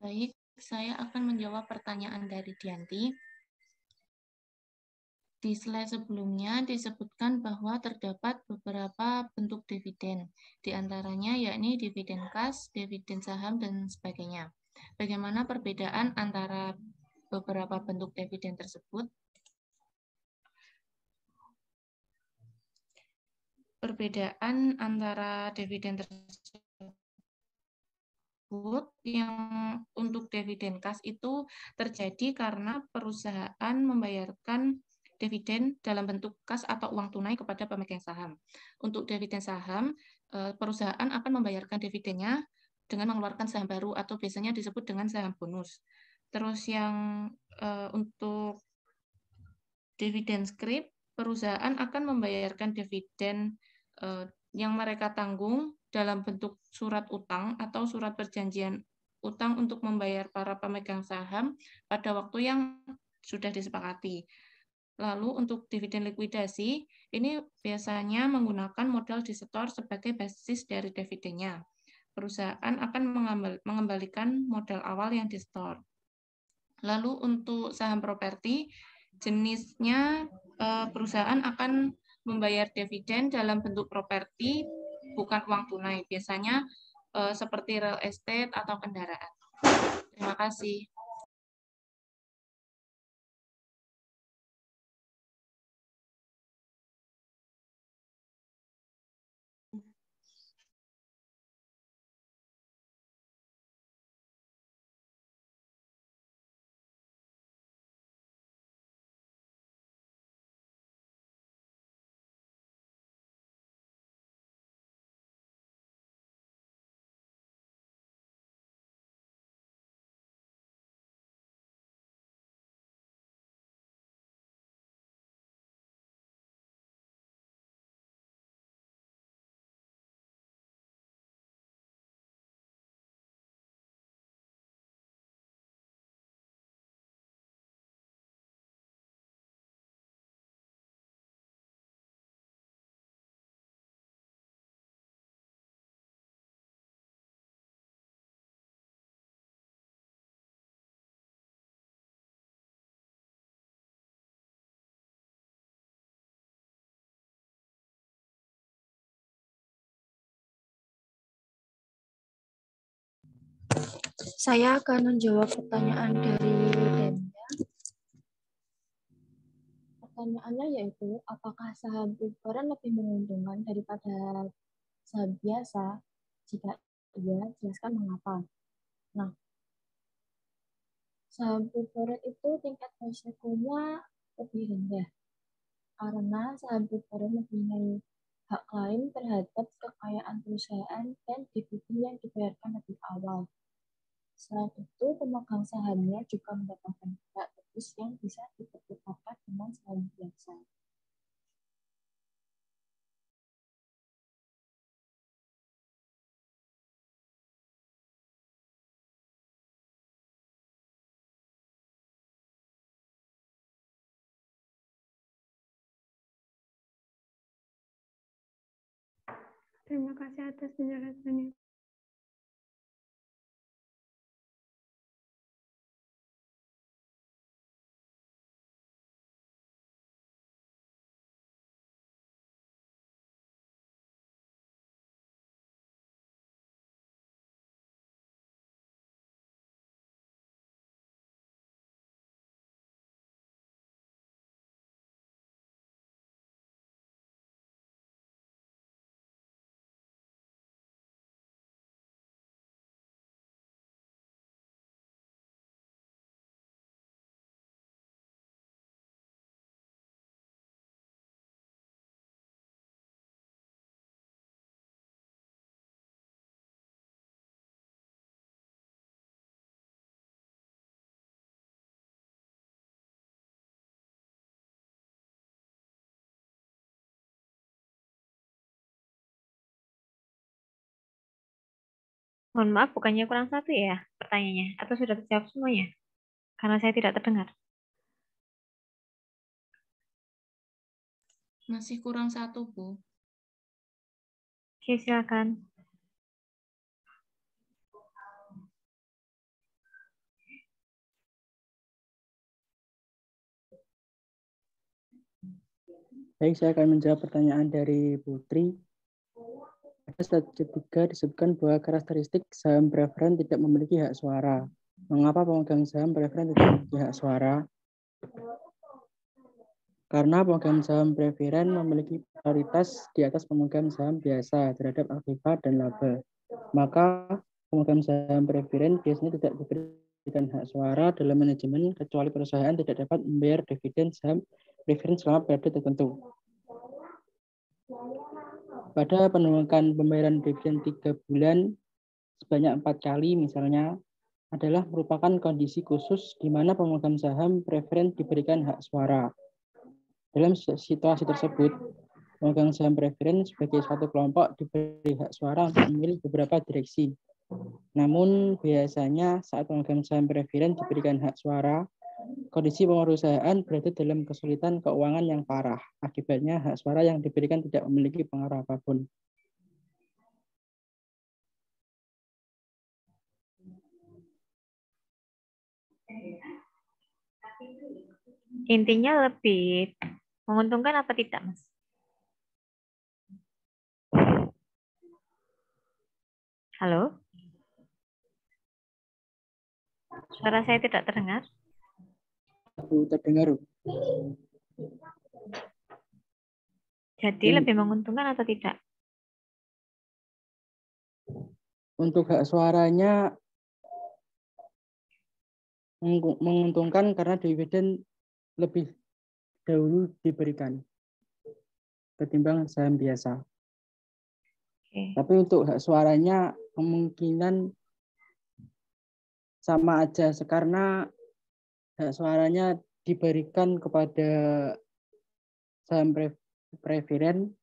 Speaker 3: Baik, saya akan menjawab pertanyaan dari Dianti. Di slide sebelumnya disebutkan bahwa terdapat beberapa bentuk dividen, di antaranya yakni dividen kas, dividen saham, dan sebagainya. Bagaimana perbedaan antara beberapa bentuk dividen tersebut? Perbedaan antara dividen tersebut yang untuk dividen kas itu terjadi karena perusahaan membayarkan dividen dalam bentuk kas atau uang tunai kepada pemegang saham. Untuk dividen saham, perusahaan akan membayarkan dividennya dengan mengeluarkan saham baru atau biasanya disebut dengan saham bonus. Terus yang untuk dividen scrip, perusahaan akan membayarkan dividen yang mereka tanggung dalam bentuk surat utang atau surat perjanjian utang untuk membayar para pemegang saham pada waktu yang sudah disepakati. Lalu untuk dividen likuidasi, ini biasanya menggunakan modal disetor sebagai basis dari dividennya. Perusahaan akan mengembalikan modal awal yang disetor. Lalu untuk saham properti, jenisnya perusahaan akan membayar dividen dalam bentuk properti, bukan uang tunai. Biasanya seperti real estate atau kendaraan. Terima kasih.
Speaker 1: Saya akan menjawab pertanyaan dari Dania. Pertanyaannya yaitu, apakah saham preferen lebih menguntungkan daripada saham biasa? Jika iya, jelaskan mengapa. Nah, saham preferen itu tingkat risikonya lebih rendah, karena saham preferen mempunyai hak klaim terhadap kekayaan perusahaan dan dividen yang dibayarkan lebih awal. Selain itu, pemegang sahamnya juga mendapatkan hak tebus yang bisa dipertukarkan dengan saham biasa.
Speaker 5: Terima kasih atas penjelasannya. Mohon maaf, bukannya kurang satu ya pertanyaannya? Atau sudah terjawab semuanya? Karena saya tidak terdengar.
Speaker 3: Masih kurang satu, Bu.
Speaker 5: Oke, silakan.
Speaker 2: Baik, saya akan menjawab pertanyaan dari Putri. Pada slide 3 disebutkan bahwa karakteristik saham preferen tidak memiliki hak suara. Mengapa pemegang saham preferen tidak memiliki hak suara? Karena pemegang saham preferen memiliki prioritas di atas pemegang saham biasa terhadap akibat dan laba. Maka pemegang saham preferen biasanya tidak diberikan hak suara dalam manajemen kecuali perusahaan tidak dapat membayar dividen saham preferen selama periode tertentu. Pada penolakan pembayaran dividen 3 bulan sebanyak 4 kali misalnya adalah merupakan kondisi khusus di mana pemegang saham preferen diberikan hak suara. Dalam situasi tersebut, pemegang saham preferen sebagai suatu kelompok diberi hak suara untuk memilih beberapa direksi. Namun biasanya saat pemegang saham preferen diberikan hak suara, kondisi perusahaan berada dalam kesulitan keuangan yang parah. Akibatnya hak suara yang diberikan tidak memiliki pengaruh apapun.
Speaker 5: Intinya lebih menguntungkan apa tidak, Mas? Halo? Suara saya tidak terdengar.
Speaker 2: Terdengar.
Speaker 5: Jadi lebih menguntungkan atau tidak?
Speaker 2: Untuk hak suaranya menguntungkan karena dividen lebih dahulu diberikan ketimbang saham biasa.
Speaker 5: Oke.
Speaker 2: Tapi untuk hak suaranya kemungkinan sama aja karena hak suaranya diberikan kepada saham preferen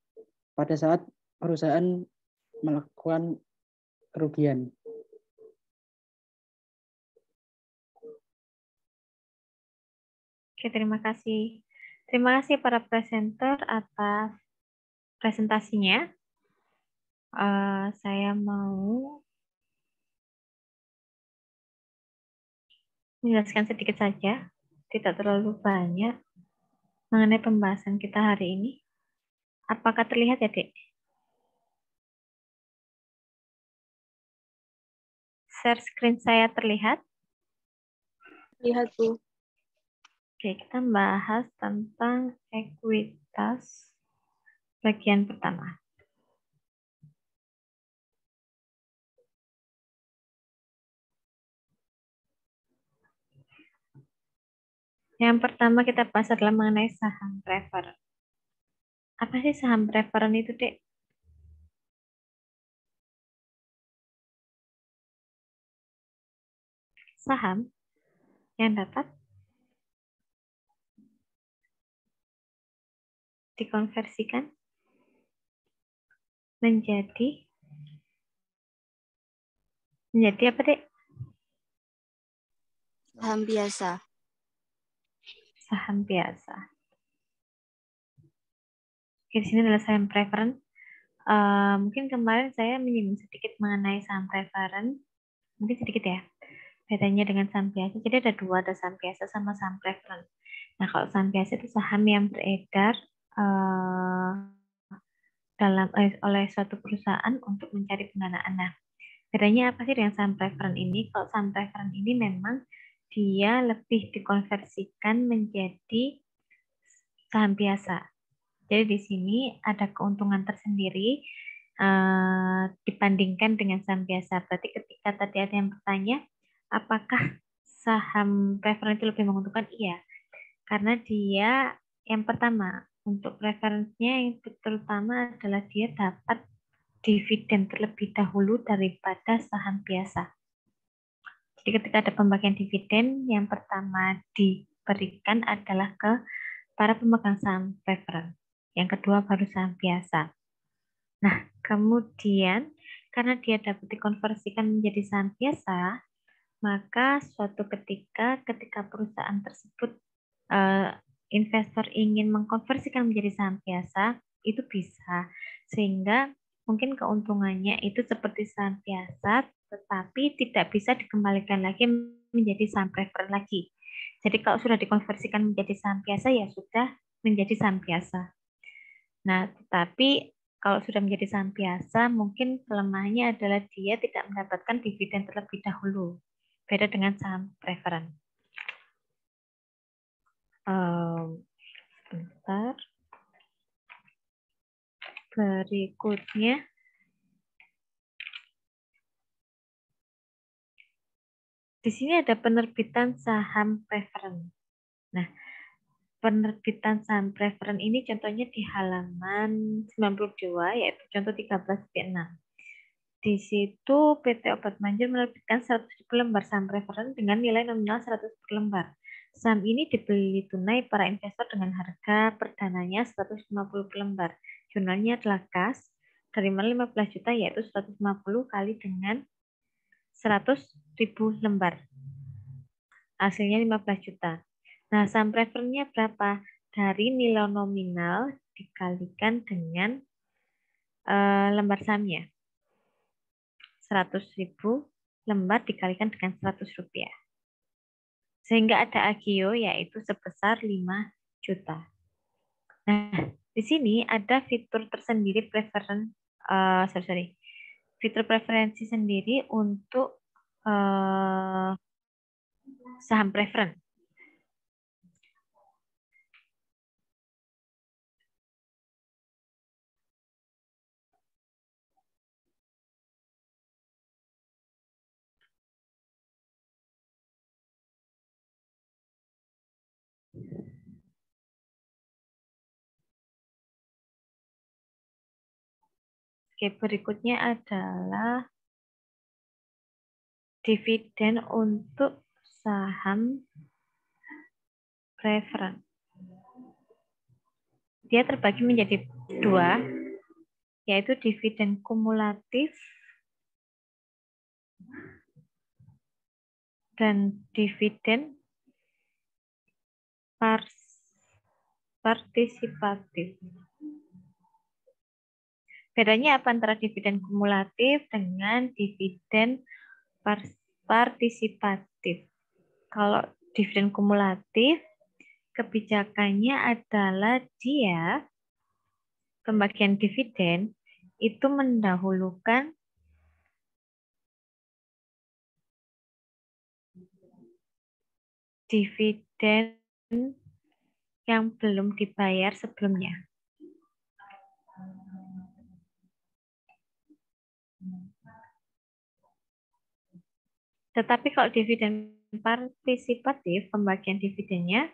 Speaker 2: pada saat perusahaan melakukan kerugian.
Speaker 5: Oke, terima kasih. Terima kasih para presenter atas presentasinya. Saya mau menjelaskan sedikit saja, tidak terlalu banyak, mengenai pembahasan kita hari ini. Apakah terlihat ya, Dek? Share screen saya terlihat?
Speaker 1: Lihat, Bu.
Speaker 5: Oke, kita bahas tentang ekuitas bagian pertama. Yang pertama kita bahas adalah mengenai saham preferen. Apa sih saham preferen itu, Dek? Saham yang dapat dikonversikan menjadi apa, Dek?
Speaker 4: Saham biasa.
Speaker 5: Saham biasa. Oke, di sini adalah saham preferen. Mungkin kemarin saya menyinggung sedikit mengenai saham preferen. Mungkin sedikit ya. Bedanya dengan saham biasa. Jadi ada dua, ada saham biasa sama saham preferen. Nah, kalau saham biasa itu saham yang beredar oleh suatu perusahaan untuk mencari pendanaan. Nah, bedanya apa sih dengan saham preferen ini? Kalau saham preferen ini memang dia lebih dikonversikan menjadi saham biasa. Jadi di sini ada keuntungan tersendiri dibandingkan dengan saham biasa. Berarti ketika tadi ada yang bertanya, apakah saham preferen itu lebih menguntungkan? Iya, karena dia yang pertama untuk preferensinya yang terutama adalah dia dapat dividen terlebih dahulu daripada saham biasa. Jadi ketika ada pembagian dividen, yang pertama diberikan adalah ke para pemegang saham preferen. Yang kedua baru saham biasa. Nah, kemudian karena dia dapat dikonversikan menjadi saham biasa, maka suatu ketika perusahaan tersebut investor ingin mengkonversikan menjadi saham biasa, itu bisa. Sehingga mungkin keuntungannya itu seperti saham biasa, tetapi tidak bisa dikembalikan lagi menjadi saham preferen lagi. Jadi kalau sudah dikonversikan menjadi saham biasa, ya sudah menjadi saham biasa. Nah, tetapi kalau sudah menjadi saham biasa, mungkin kelemahannya adalah dia tidak mendapatkan dividen terlebih dahulu. Beda dengan saham preferen. Sebentar. Berikutnya, di sini ada penerbitan saham preferen. Nah, penerbitan saham preferen ini contohnya di halaman 92, yaitu contoh 13B6. Di situ PT Obat Manjur menerbitkan 100.000 lembar saham preferen dengan nilai nominal 100 per lembar. Saham ini dibeli tunai para investor dengan harga perdananya 150 per lembar. Jurnalnya adalah kas dari 15 juta, yaitu 150 kali dengan 100.000 lembar. Hasilnya 15 juta. Nah, saham preferennya berapa? Dari nilai nominal dikalikan dengan lembar sahamnya. 100.000 lembar dikalikan dengan 100 rupiah. Sehingga ada agio yaitu sebesar 5 juta. Nah, di sini ada fitur tersendiri fitur preferensi sendiri untuk saham preferen. Oke, berikutnya adalah dividen untuk saham preferen. Dia terbagi menjadi dua, yaitu dividen kumulatif dan dividen partisipatif. Bedanya apa antara dividen kumulatif dengan dividen partisipatif? Kalau dividen kumulatif, kebijakannya adalah dia pembagian dividen itu mendahulukan dividen yang belum dibayar sebelumnya. Tetapi kalau dividen partisipatif, pembagian dividennya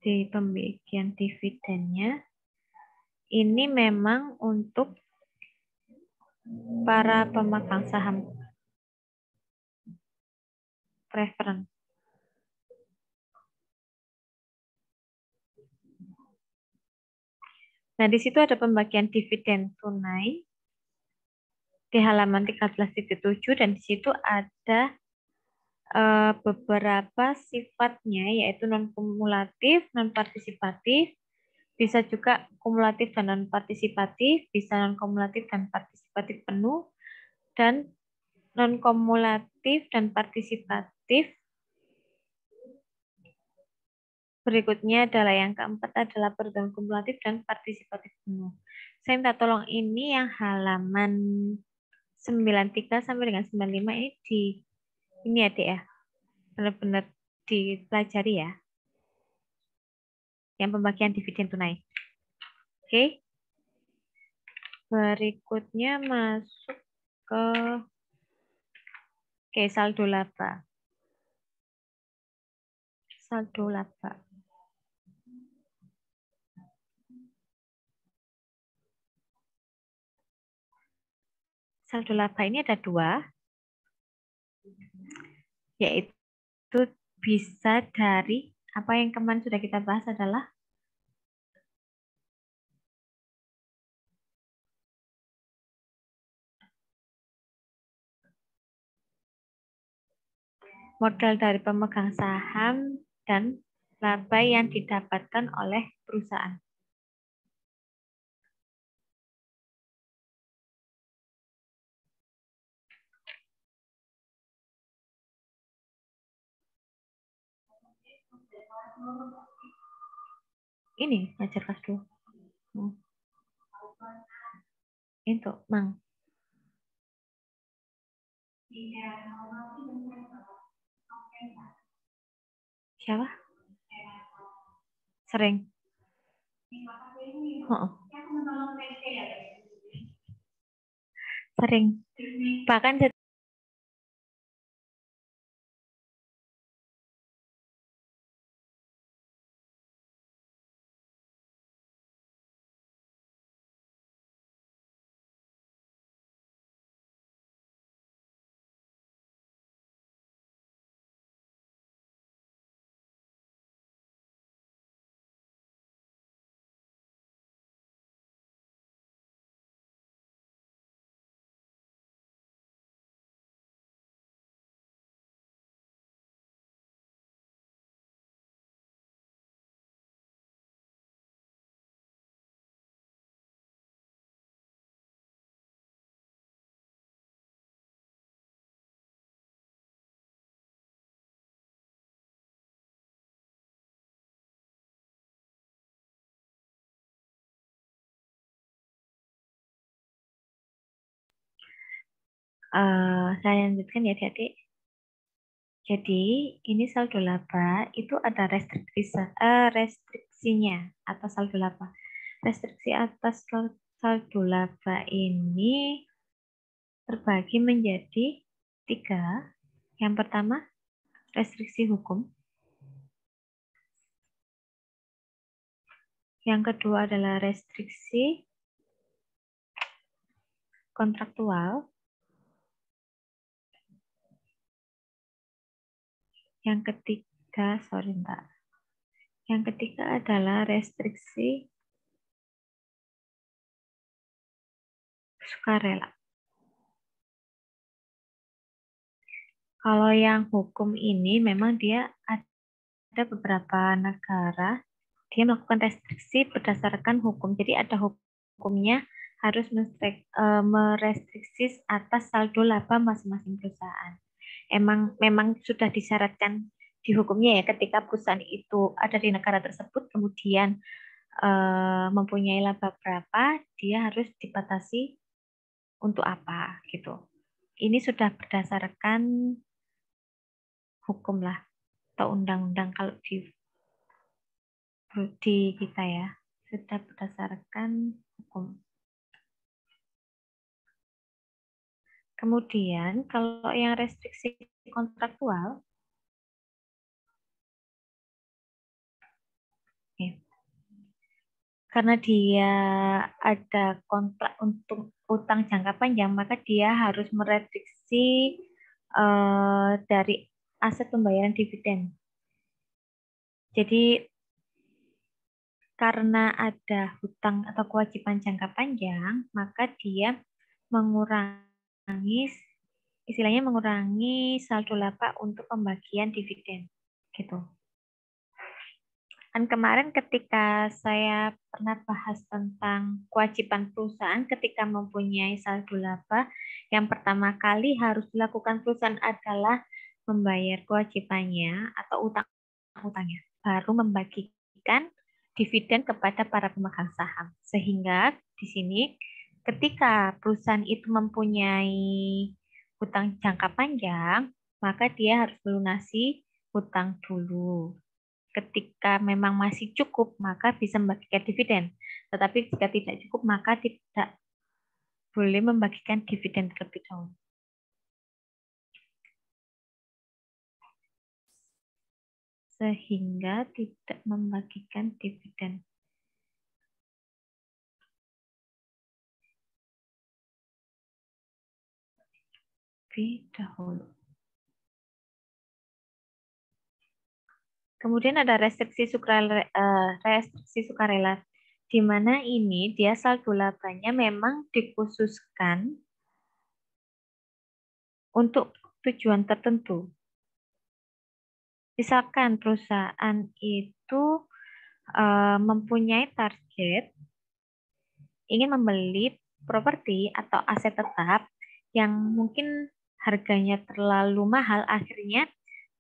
Speaker 5: di pembagian dividennya ini memang untuk para pemegang saham preferen. Nah, di situ ada pembagian dividen tunai di halaman 13.7 dan di situ ada beberapa sifatnya, yaitu non-kumulatif, non-partisipatif, bisa juga kumulatif dan non-partisipatif, bisa non-kumulatif dan partisipatif penuh, dan non-kumulatif dan partisipatif. Berikutnya adalah yang keempat adalah perhitungan kumulatif dan partisipatif penuh. Saya minta tolong ini yang halaman 93 sampai dengan 95 ini ya, Dek ya. Benar-benar dipelajari ya. Yang pembagian dividen tunai. Oke. Berikutnya masuk ke saldo laba. Saldo laba. Saldo laba ini ada dua, yaitu bisa dari apa yang kemarin sudah kita bahas adalah modal dari pemegang saham dan laba yang didapatkan oleh perusahaan. Ini ngajar kelas 2. Itu, Mang. Siapa? Sering. Sering. Bahkan saya lanjutkan ya adik-adik. Jadi ini saldo laba itu ada restriksinya atau saldo laba. Restriksi atas saldo laba ini terbagi menjadi 3. Yang pertama, restriksi hukum. Yang kedua adalah restriksi kontraktual. Yang ketiga adalah restriksi sukarela. Kalau yang hukum ini memang dia ada beberapa negara dia melakukan restriksi berdasarkan hukum. Jadi ada hukumnya harus merestriksi atas saldo laba masing-masing perusahaan. Memang sudah disyaratkan di hukumnya ya, ketika perusahaan itu ada di negara tersebut kemudian mempunyai laba berapa, dia harus dibatasi untuk apa gitu. Ini sudah berdasarkan hukum lah atau undang-undang kalau di kita ya, sudah berdasarkan hukum. Kemudian kalau yang restriksi kontraktual, karena dia ada kontrak untuk utang jangka panjang, maka dia harus merestriksi dari aset pembayaran dividen. Jadi karena ada hutang atau kewajiban jangka panjang, maka dia mengurangi saldo laba untuk pembagian dividen gitu. Dan kemarin ketika saya pernah bahas tentang kewajiban perusahaan ketika mempunyai saldo laba, yang pertama kali harus dilakukan perusahaan adalah membayar kewajibannya atau utang-utangnya, baru membagikan dividen kepada para pemegang saham. Sehingga di sini ketika perusahaan itu mempunyai hutang jangka panjang, maka dia harus melunasi hutang dulu. Ketika memang masih cukup, maka bisa membagikan dividen. Tetapi jika tidak cukup, maka tidak boleh membagikan dividen terlebih dahulu. Sehingga tidak membagikan dividen. Dahulu. Kemudian ada restriksi sukarela, di mana ini dia saldo labanya memang dikhususkan untuk tujuan tertentu. Misalkan perusahaan itu mempunyai target ingin membeli properti atau aset tetap yang mungkin harganya terlalu mahal, akhirnya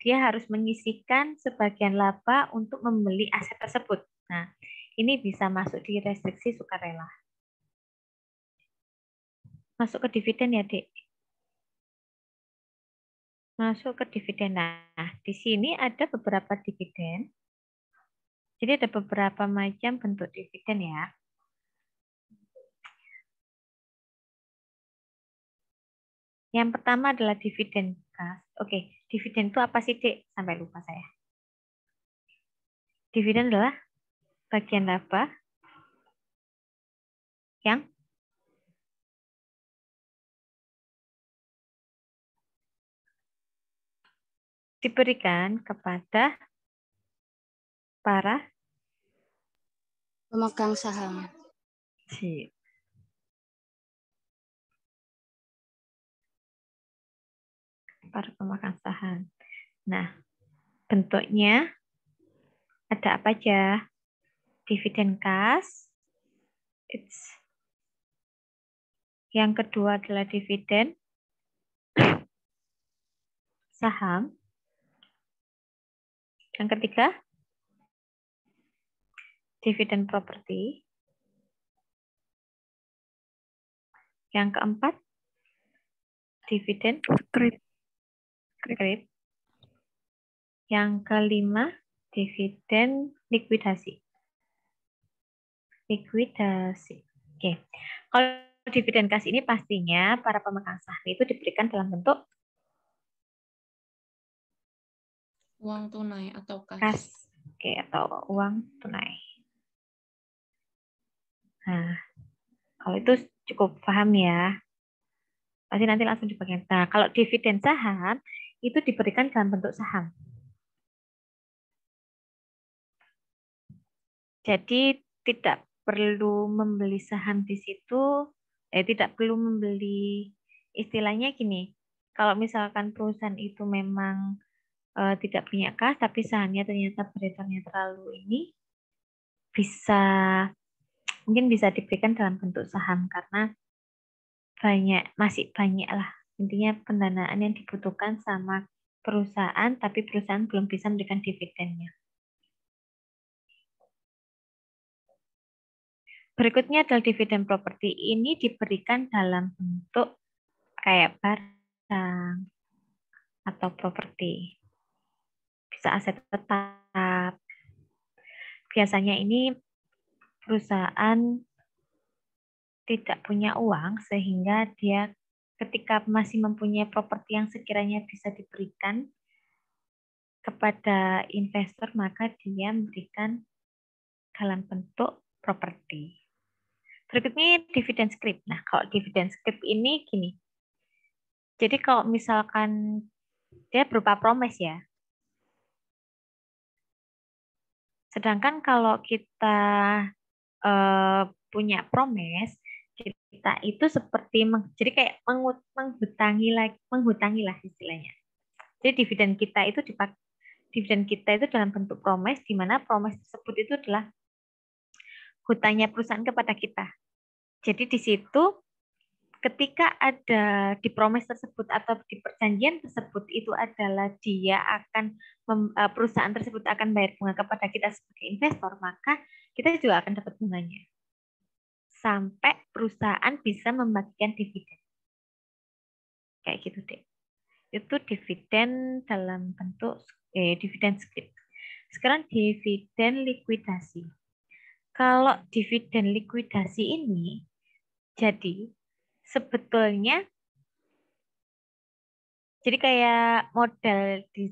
Speaker 5: dia harus menyisihkan sebagian laba untuk membeli aset tersebut. Nah, ini bisa masuk di restriksi sukarela. Masuk ke dividen ya, Dek. Masuk ke dividen. Nah, di sini ada beberapa dividen. Jadi ada beberapa macam bentuk dividen ya. Yang pertama adalah dividen kas. Oke, dividen itu apa sih, Dek? Sampai lupa saya. Dividen adalah bagian laba yang diberikan kepada para
Speaker 4: Pemegang saham.
Speaker 5: pemegang saham. Nah, bentuknya ada apa aja? Dividen kas. Yang kedua adalah dividen saham. Yang ketiga, dividen properti. Yang keempat, dividen scrip. Yang kelima, dividen likuidasi. Oke. Kalau dividen kas ini pastinya para pemegang saham itu diberikan dalam bentuk
Speaker 3: uang tunai atau
Speaker 5: kas. Oke, atau uang tunai. Nah, kalau itu cukup paham ya. Pasti nanti langsung dibagikan. Nah, kalau dividen saham itu diberikan dalam bentuk saham. Jadi tidak perlu membeli saham di situ, tidak perlu membeli, istilahnya gini, kalau misalkan perusahaan itu memang tidak punya kas, tapi sahamnya ternyata beredarnya terlalu ini, mungkin bisa diberikan dalam bentuk saham, karena masih banyak lah, intinya pendanaan yang dibutuhkan sama perusahaan, tapi perusahaan belum bisa memberikan dividennya. Berikutnya adalah dividen properti. Ini diberikan dalam bentuk kayak barang atau properti. Bisa aset tetap. Biasanya ini perusahaan tidak punya uang sehingga dia ketika masih mempunyai properti yang sekiranya bisa diberikan kepada investor, maka dia memberikan dalam bentuk properti. Berikutnya dividen scrip. Nah, kalau dividen scrip ini gini. Jadi kalau misalkan dia berupa promise ya. Sedangkan kalau kita punya promise, kita itu seperti jadi kayak menghutangi lah istilahnya. Jadi dividen kita itu dalam bentuk promise, di mana promise tersebut itu adalah hutangnya perusahaan kepada kita. Jadi di situ ketika ada di promise tersebut atau di perjanjian tersebut itu adalah perusahaan tersebut akan bayar bunga kepada kita sebagai investor, maka kita juga akan dapat bunganya sampai perusahaan bisa membagikan dividen. Kayak gitu deh. Itu dividen dalam bentuk dividen scrip. Sekarang dividen likuidasi. Kalau dividen likuidasi ini jadi sebetulnya jadi kayak modal di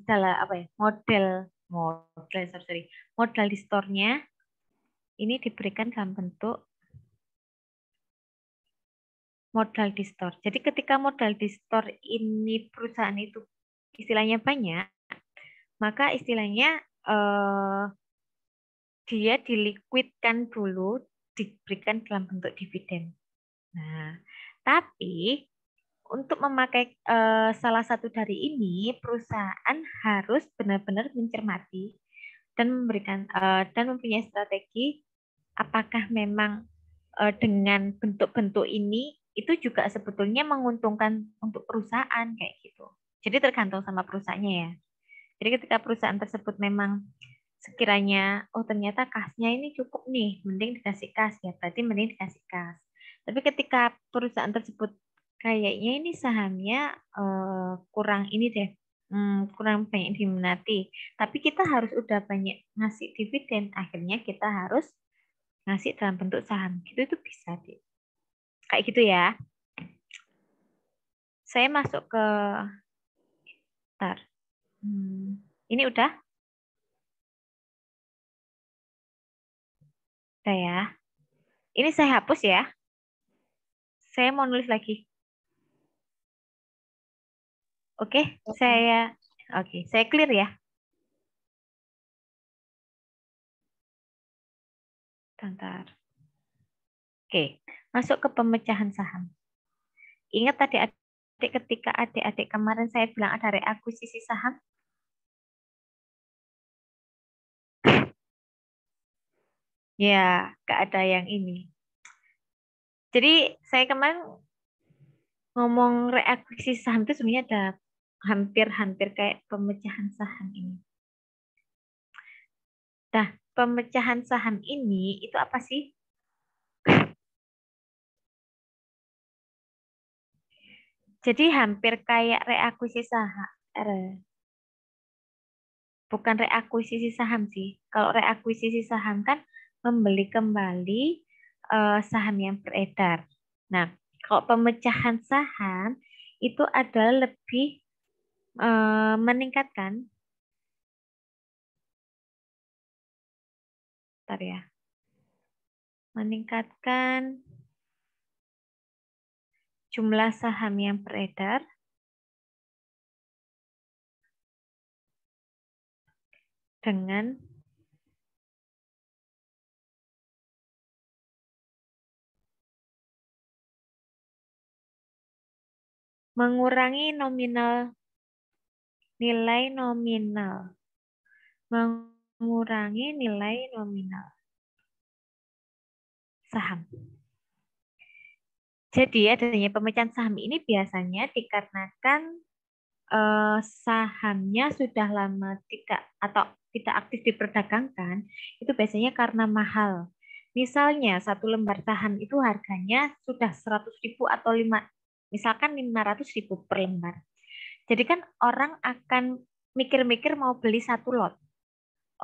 Speaker 5: modal di store-nya ini diberikan dalam bentuk modal di store. Jadi ketika modal di store ini perusahaan itu istilahnya banyak, maka istilahnya dia dilikuidkan dulu, diberikan dalam bentuk dividen. Nah, tapi untuk memakai salah satu dari ini, perusahaan harus benar-benar mencermati dan memberikan dan mempunyai strategi apakah memang dengan bentuk-bentuk ini itu juga sebetulnya menguntungkan untuk perusahaan kayak gitu. Jadi tergantung sama perusahaannya ya. Jadi ketika perusahaan tersebut memang sekiranya, oh ternyata kasnya ini cukup nih, mending dikasih kas ya, berarti mending dikasih kas. Tapi ketika perusahaan tersebut kayaknya ini sahamnya kurang ini deh, kurang banyak diminati, tapi kita harus udah banyak ngasih dividen, akhirnya kita harus ngasih dalam bentuk saham, gitu itu bisa deh. Kayak gitu ya. Saya masuk ke, ini udah? Udah ya. Ini saya hapus ya. Saya mau nulis lagi. Oke, saya clear ya. Bentar. Oke, masuk ke pemecahan saham. Ingat tadi adik ketika adik-adik kemarin saya bilang ada reakuisisi saham? Ya, nggak ada yang ini. Jadi saya kemarin ngomong reakuisisi saham itu sebenarnya ada hampir-hampir kayak pemecahan saham ini. Nah, pemecahan saham ini itu apa sih? Jadi hampir kayak reakuisisi saham. Bukan reakuisisi saham sih. Kalau reakuisisi saham kan membeli kembali saham yang beredar. Nah, kalau pemecahan saham itu adalah lebih meningkatkan. Bentar ya. Meningkatkan jumlah saham yang beredar dengan mengurangi nilai nominal. Mengurangi nilai nominal saham. Jadi adanya pemecahan saham ini biasanya dikarenakan sahamnya sudah lama tidak aktif diperdagangkan, itu biasanya karena mahal. Misalnya satu lembar saham itu harganya sudah 100.000 atau misalkan 500.000 per lembar. Jadi kan orang akan mikir-mikir mau beli satu lot.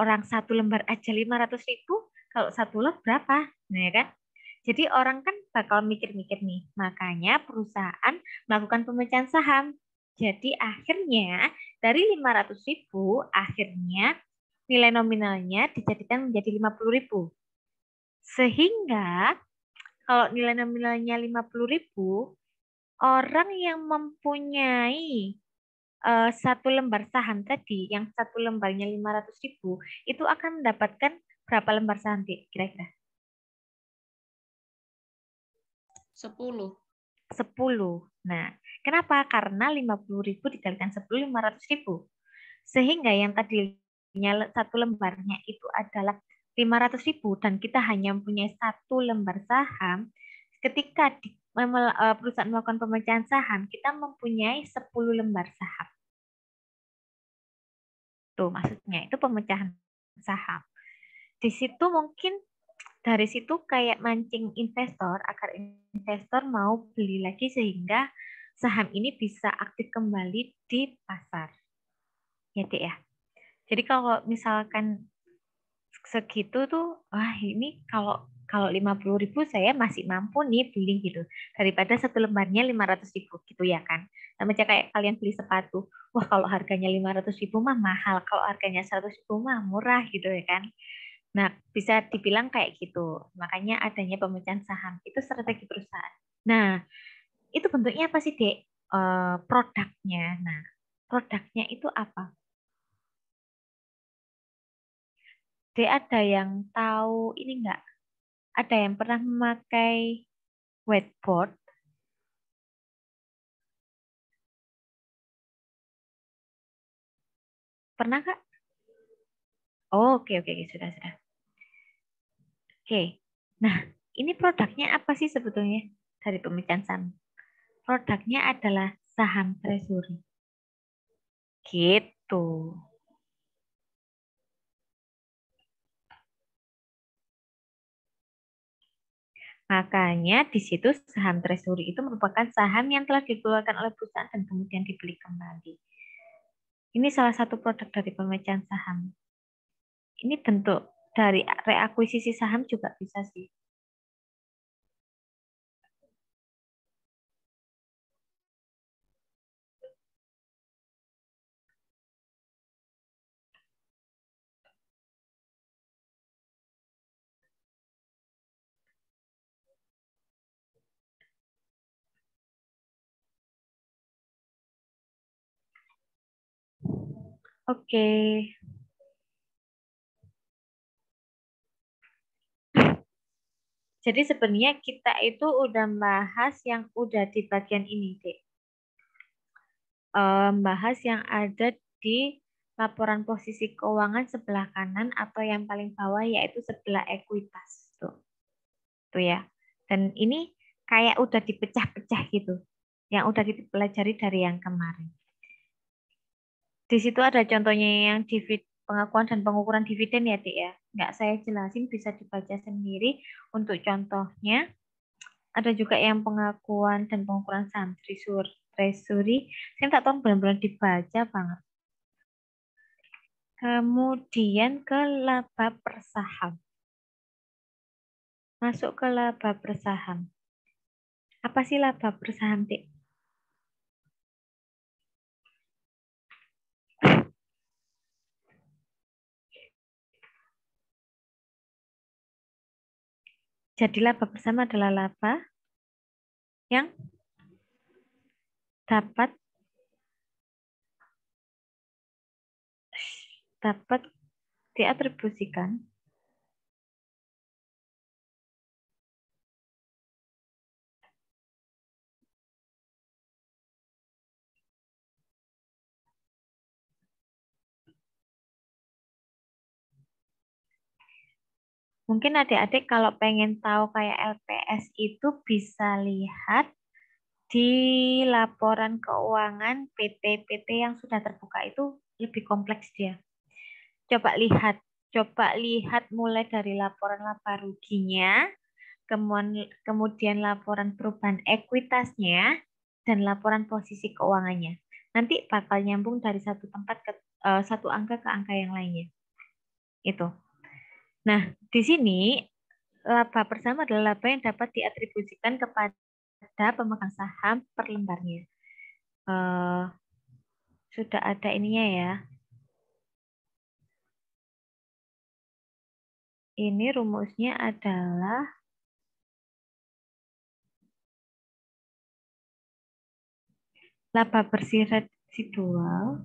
Speaker 5: Orang satu lembar aja 500.000, kalau satu lot berapa? Nah, ya kan? Jadi orang kan bakal mikir-mikir nih. Makanya perusahaan melakukan pemecahan saham. Jadi akhirnya dari 500.000, akhirnya nilai nominalnya dijadikan menjadi 50.000. Sehingga kalau nilai nominalnya 50.000, orang yang mempunyai satu lembar saham tadi, yang satu lembarnya 500.000, itu akan mendapatkan berapa lembar saham, kira-kira?
Speaker 3: 10.
Speaker 5: Nah, kenapa? Karena 50.000 dikalikan 10, 500.000. Sehingga yang tadinya satu lembarnya itu adalah 500.000 dan kita hanya mempunyai satu lembar saham, ketika perusahaan melakukan pemecahan saham, kita mempunyai 10 lembar saham. Tuh maksudnya, itu pemecahan saham. Di situ mungkin dari situ kayak mancing investor agar investor mau beli lagi sehingga saham ini bisa aktif kembali di pasar. Ya, Dek ya. Jadi kalau misalkan segitu tuh, wah ini kalau 50.000 saya masih mampu nih beli gitu. Daripada satu lembarnya 500.000 gitu ya kan. Sama aja kayak kalian beli sepatu. Wah kalau harganya 500.000 mah mahal. Kalau harganya 100.000 mah murah gitu ya kan. Nah, bisa dibilang kayak gitu. Makanya adanya pemecahan saham. Itu strategi perusahaan. Nah, itu bentuknya apa sih, Dek? Produknya. Nah, produknya itu apa? Dek, ada yang tahu ini enggak? Ada yang pernah memakai whiteboard? Pernah, Kak? Oh, oke. Sudah. Oke. Nah, ini produknya apa sih sebetulnya dari pemecahan saham? Produknya adalah saham treasury. Gitu. Makanya di situ saham treasury itu merupakan saham yang telah dikeluarkan oleh perusahaan dan kemudian dibeli kembali. Ini salah satu produk dari pemecahan saham. Ini bentuk dari reakuisisi saham juga bisa sih. Oke. Jadi sebenarnya kita itu udah bahas yang udah di bagian ini, Dek. Bahas yang ada di laporan posisi keuangan sebelah kanan atau yang paling bawah yaitu sebelah ekuitas. Tuh ya. Dan ini kayak udah dipecah-pecah gitu. Yang udah dipelajari dari yang kemarin. Di situ ada contohnya yang pengakuan dan pengukuran dividen ya, Dik ya. Nggak saya jelasin, bisa dibaca sendiri untuk contohnya. Ada juga yang pengakuan dan pengukuran saham treasury. Saya tak tahu benar-benar dibaca banget. Kemudian ke laba per saham. Masuk ke laba per saham. Apa sih laba per saham, Dik? Jadi laba bersama adalah laba yang dapat diatribusikan mungkin adik-adik kalau pengen tahu kayak LPS itu bisa lihat di laporan keuangan PT-PT yang sudah terbuka itu lebih kompleks dia. Coba lihat mulai dari laporan laba ruginya, kemudian laporan perubahan ekuitasnya, dan laporan posisi keuangannya. Nanti bakal nyambung dari satu tempat ke satu angka ke angka yang lainnya. Itu. Nah, di sini laba bersama adalah laba yang dapat diatribusikan kepada pemegang saham per lembarnya. Sudah ada ininya ya. Ini rumusnya adalah laba bersih residual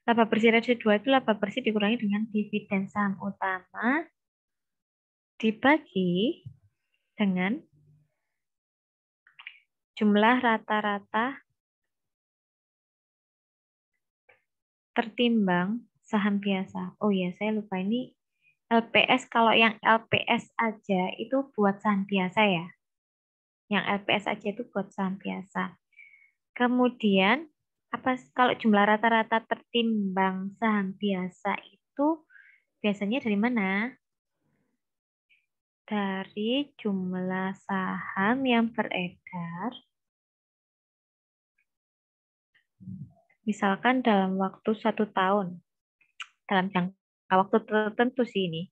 Speaker 5: laba bersih residual itu laba bersih dikurangi dengan dividen saham utama dibagi dengan jumlah rata-rata tertimbang saham biasa. Oh ya, saya lupa ini LPS. Kalau yang LPS aja itu buat saham biasa ya. Yang LPS aja itu buat saham biasa. Kemudian kalau jumlah rata-rata tertimbang saham biasa itu biasanya dari mana? Dari jumlah saham yang beredar, misalkan dalam waktu 1 tahun, dalam jangka waktu tertentu sih ini,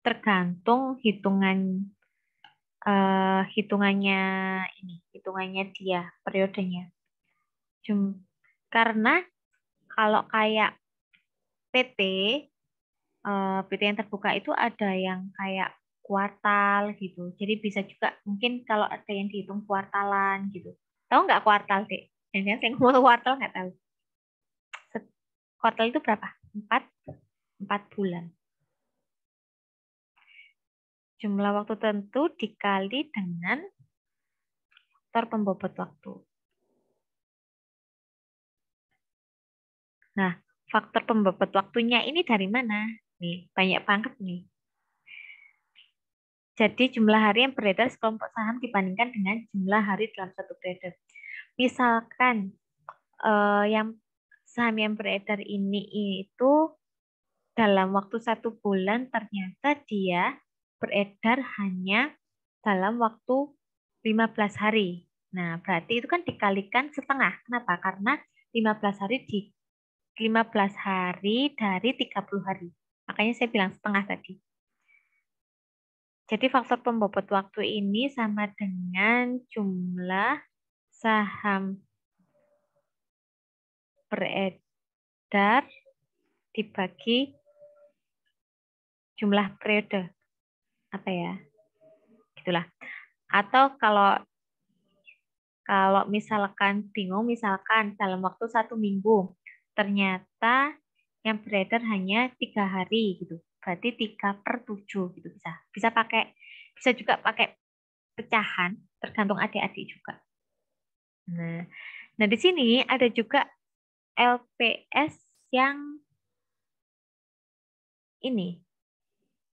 Speaker 5: tergantung hitungannya dia, periodenya. Karena kalau kayak PT yang terbuka itu ada yang kayak kuartal gitu. Jadi bisa juga mungkin kalau ada yang dihitung kuartalan gitu. Tahu nggak kuartal, Dek? Jangan saya ngomong kuartal nggak tahu. Kuartal itu berapa? 4 bulan. Jumlah waktu tentu dikali dengan faktor pembobot waktu. Nah, faktor pembobot waktunya ini dari mana? Nih, banyak banget nih. Jadi jumlah hari yang beredar sekelompok saham dibandingkan dengan jumlah hari dalam satu beredar. Misalkan yang saham yang beredar ini itu dalam waktu 1 bulan ternyata dia beredar hanya dalam waktu 15 hari. Nah, berarti itu kan dikalikan setengah. Kenapa? Karena 15 hari dari 30 hari. Makanya saya bilang setengah tadi. Jadi faktor pembobot waktu ini sama dengan jumlah saham beredar dibagi jumlah periode. Apa ya? Gitulah. Atau kalau misalkan bingung, misalkan dalam waktu 1 minggu, ternyata yang beredar hanya 3 hari gitu. Berarti 3/7 gitu bisa. Bisa juga pakai pecahan, tergantung adik-adik juga. Nah, di sini ada juga LPS yang ini.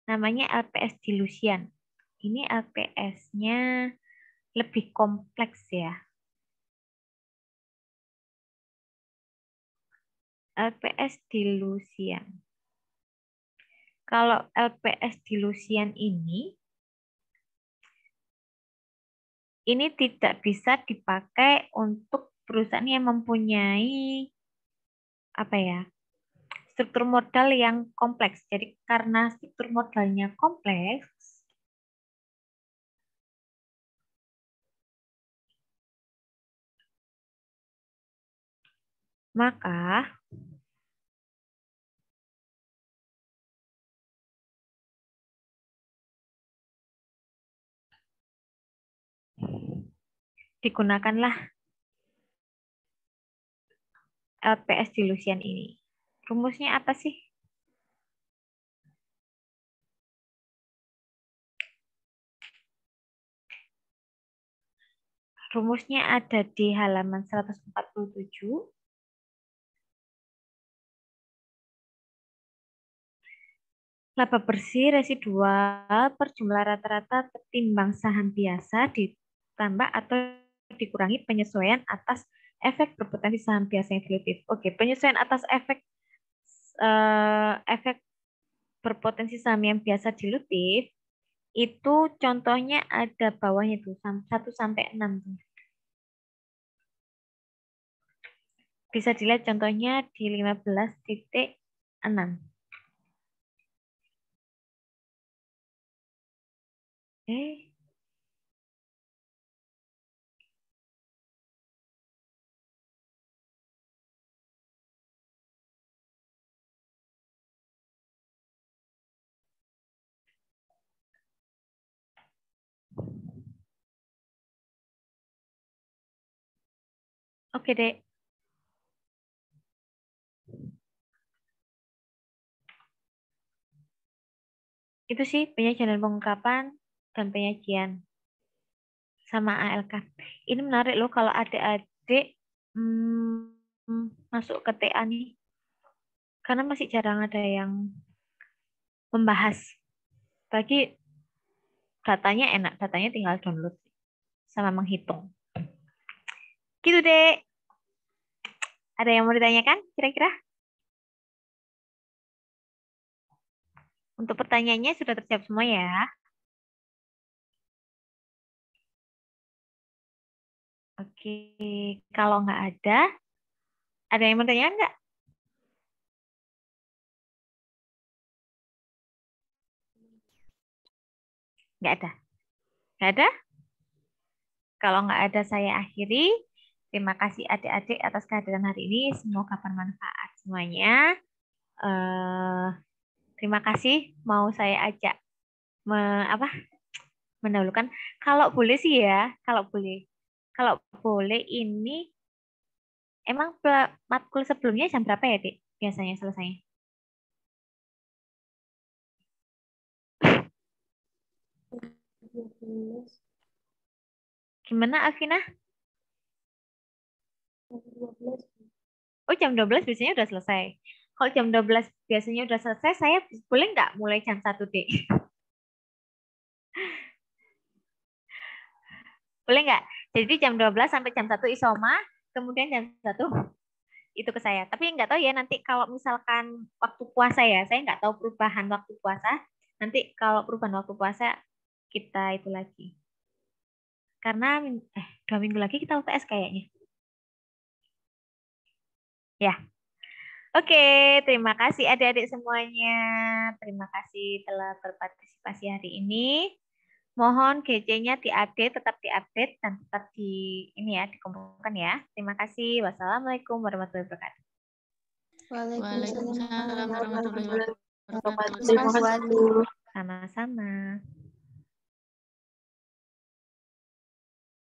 Speaker 5: Namanya LPS dilusian. Ini LPS-nya lebih kompleks ya. LPS dilusian. Kalau LPS dilusian ini tidak bisa dipakai untuk perusahaan yang mempunyai struktur modal yang kompleks. Jadi karena struktur modalnya kompleks, maka digunakanlah LPS dilusian ini. Rumusnya apa sih? Rumusnya ada di halaman 147. Laba bersih residual per jumlah rata-rata ketimbang saham biasa ditambah atau dikurangi penyesuaian atas efek berpotensi saham biasa yang dilutif. Oke, penyesuaian atas efek berpotensi saham yang biasa dilutif itu contohnya ada bawahnya tuh 1 sampai 6 tuh. Bisa dilihat contohnya di 15.6. Oke, Dek. Itu sih penyajian dan pengungkapan dan penyajian sama ALK. Ini menarik loh kalau adik-adik masuk ke TA nih. Karena masih jarang ada yang membahas. Bagi datanya enak, datanya tinggal download sama menghitung. Gitu, Dek. Ada yang mau ditanyakan kira-kira? Untuk pertanyaannya sudah terjawab semua ya. Oke, kalau nggak ada yang mau tanya nggak? Nggak ada? Nggak ada? Kalau nggak ada, saya akhiri. Terima kasih adik-adik atas kehadiran hari ini. Semoga bermanfaat semuanya. Terima kasih. Mau saya ajak mendahulukan. Kalau boleh sih ya, kalau boleh ini emang matkul sebelumnya jam berapa ya, Dik? Biasanya selesainya? Gimana, Alvina? Oh, jam 12 biasanya udah selesai. Kalau jam 12 biasanya udah selesai, saya boleh nggak mulai jam 1, Dek? Boleh nggak? Jadi jam 12 sampai jam 1 isoma, kemudian jam 1 itu ke saya. Tapi nggak tahu ya nanti kalau misalkan waktu puasa ya, saya nggak tahu perubahan waktu puasa. Nanti kalau perubahan waktu puasa, kita itu lagi. Karena 2 minggu lagi kita UTS kayaknya. Ya. Oke, terima kasih adik-adik semuanya. Terima kasih telah berpartisipasi hari ini. Mohon GC-nya tetap diupdate dan tetap dikumpulkan ya. Terima kasih. Wassalamualaikum warahmatullahi wabarakatuh.
Speaker 3: Waalaikumsalam warahmatullahi wabarakatuh.
Speaker 4: Terima kasih.
Speaker 5: Sama-sama.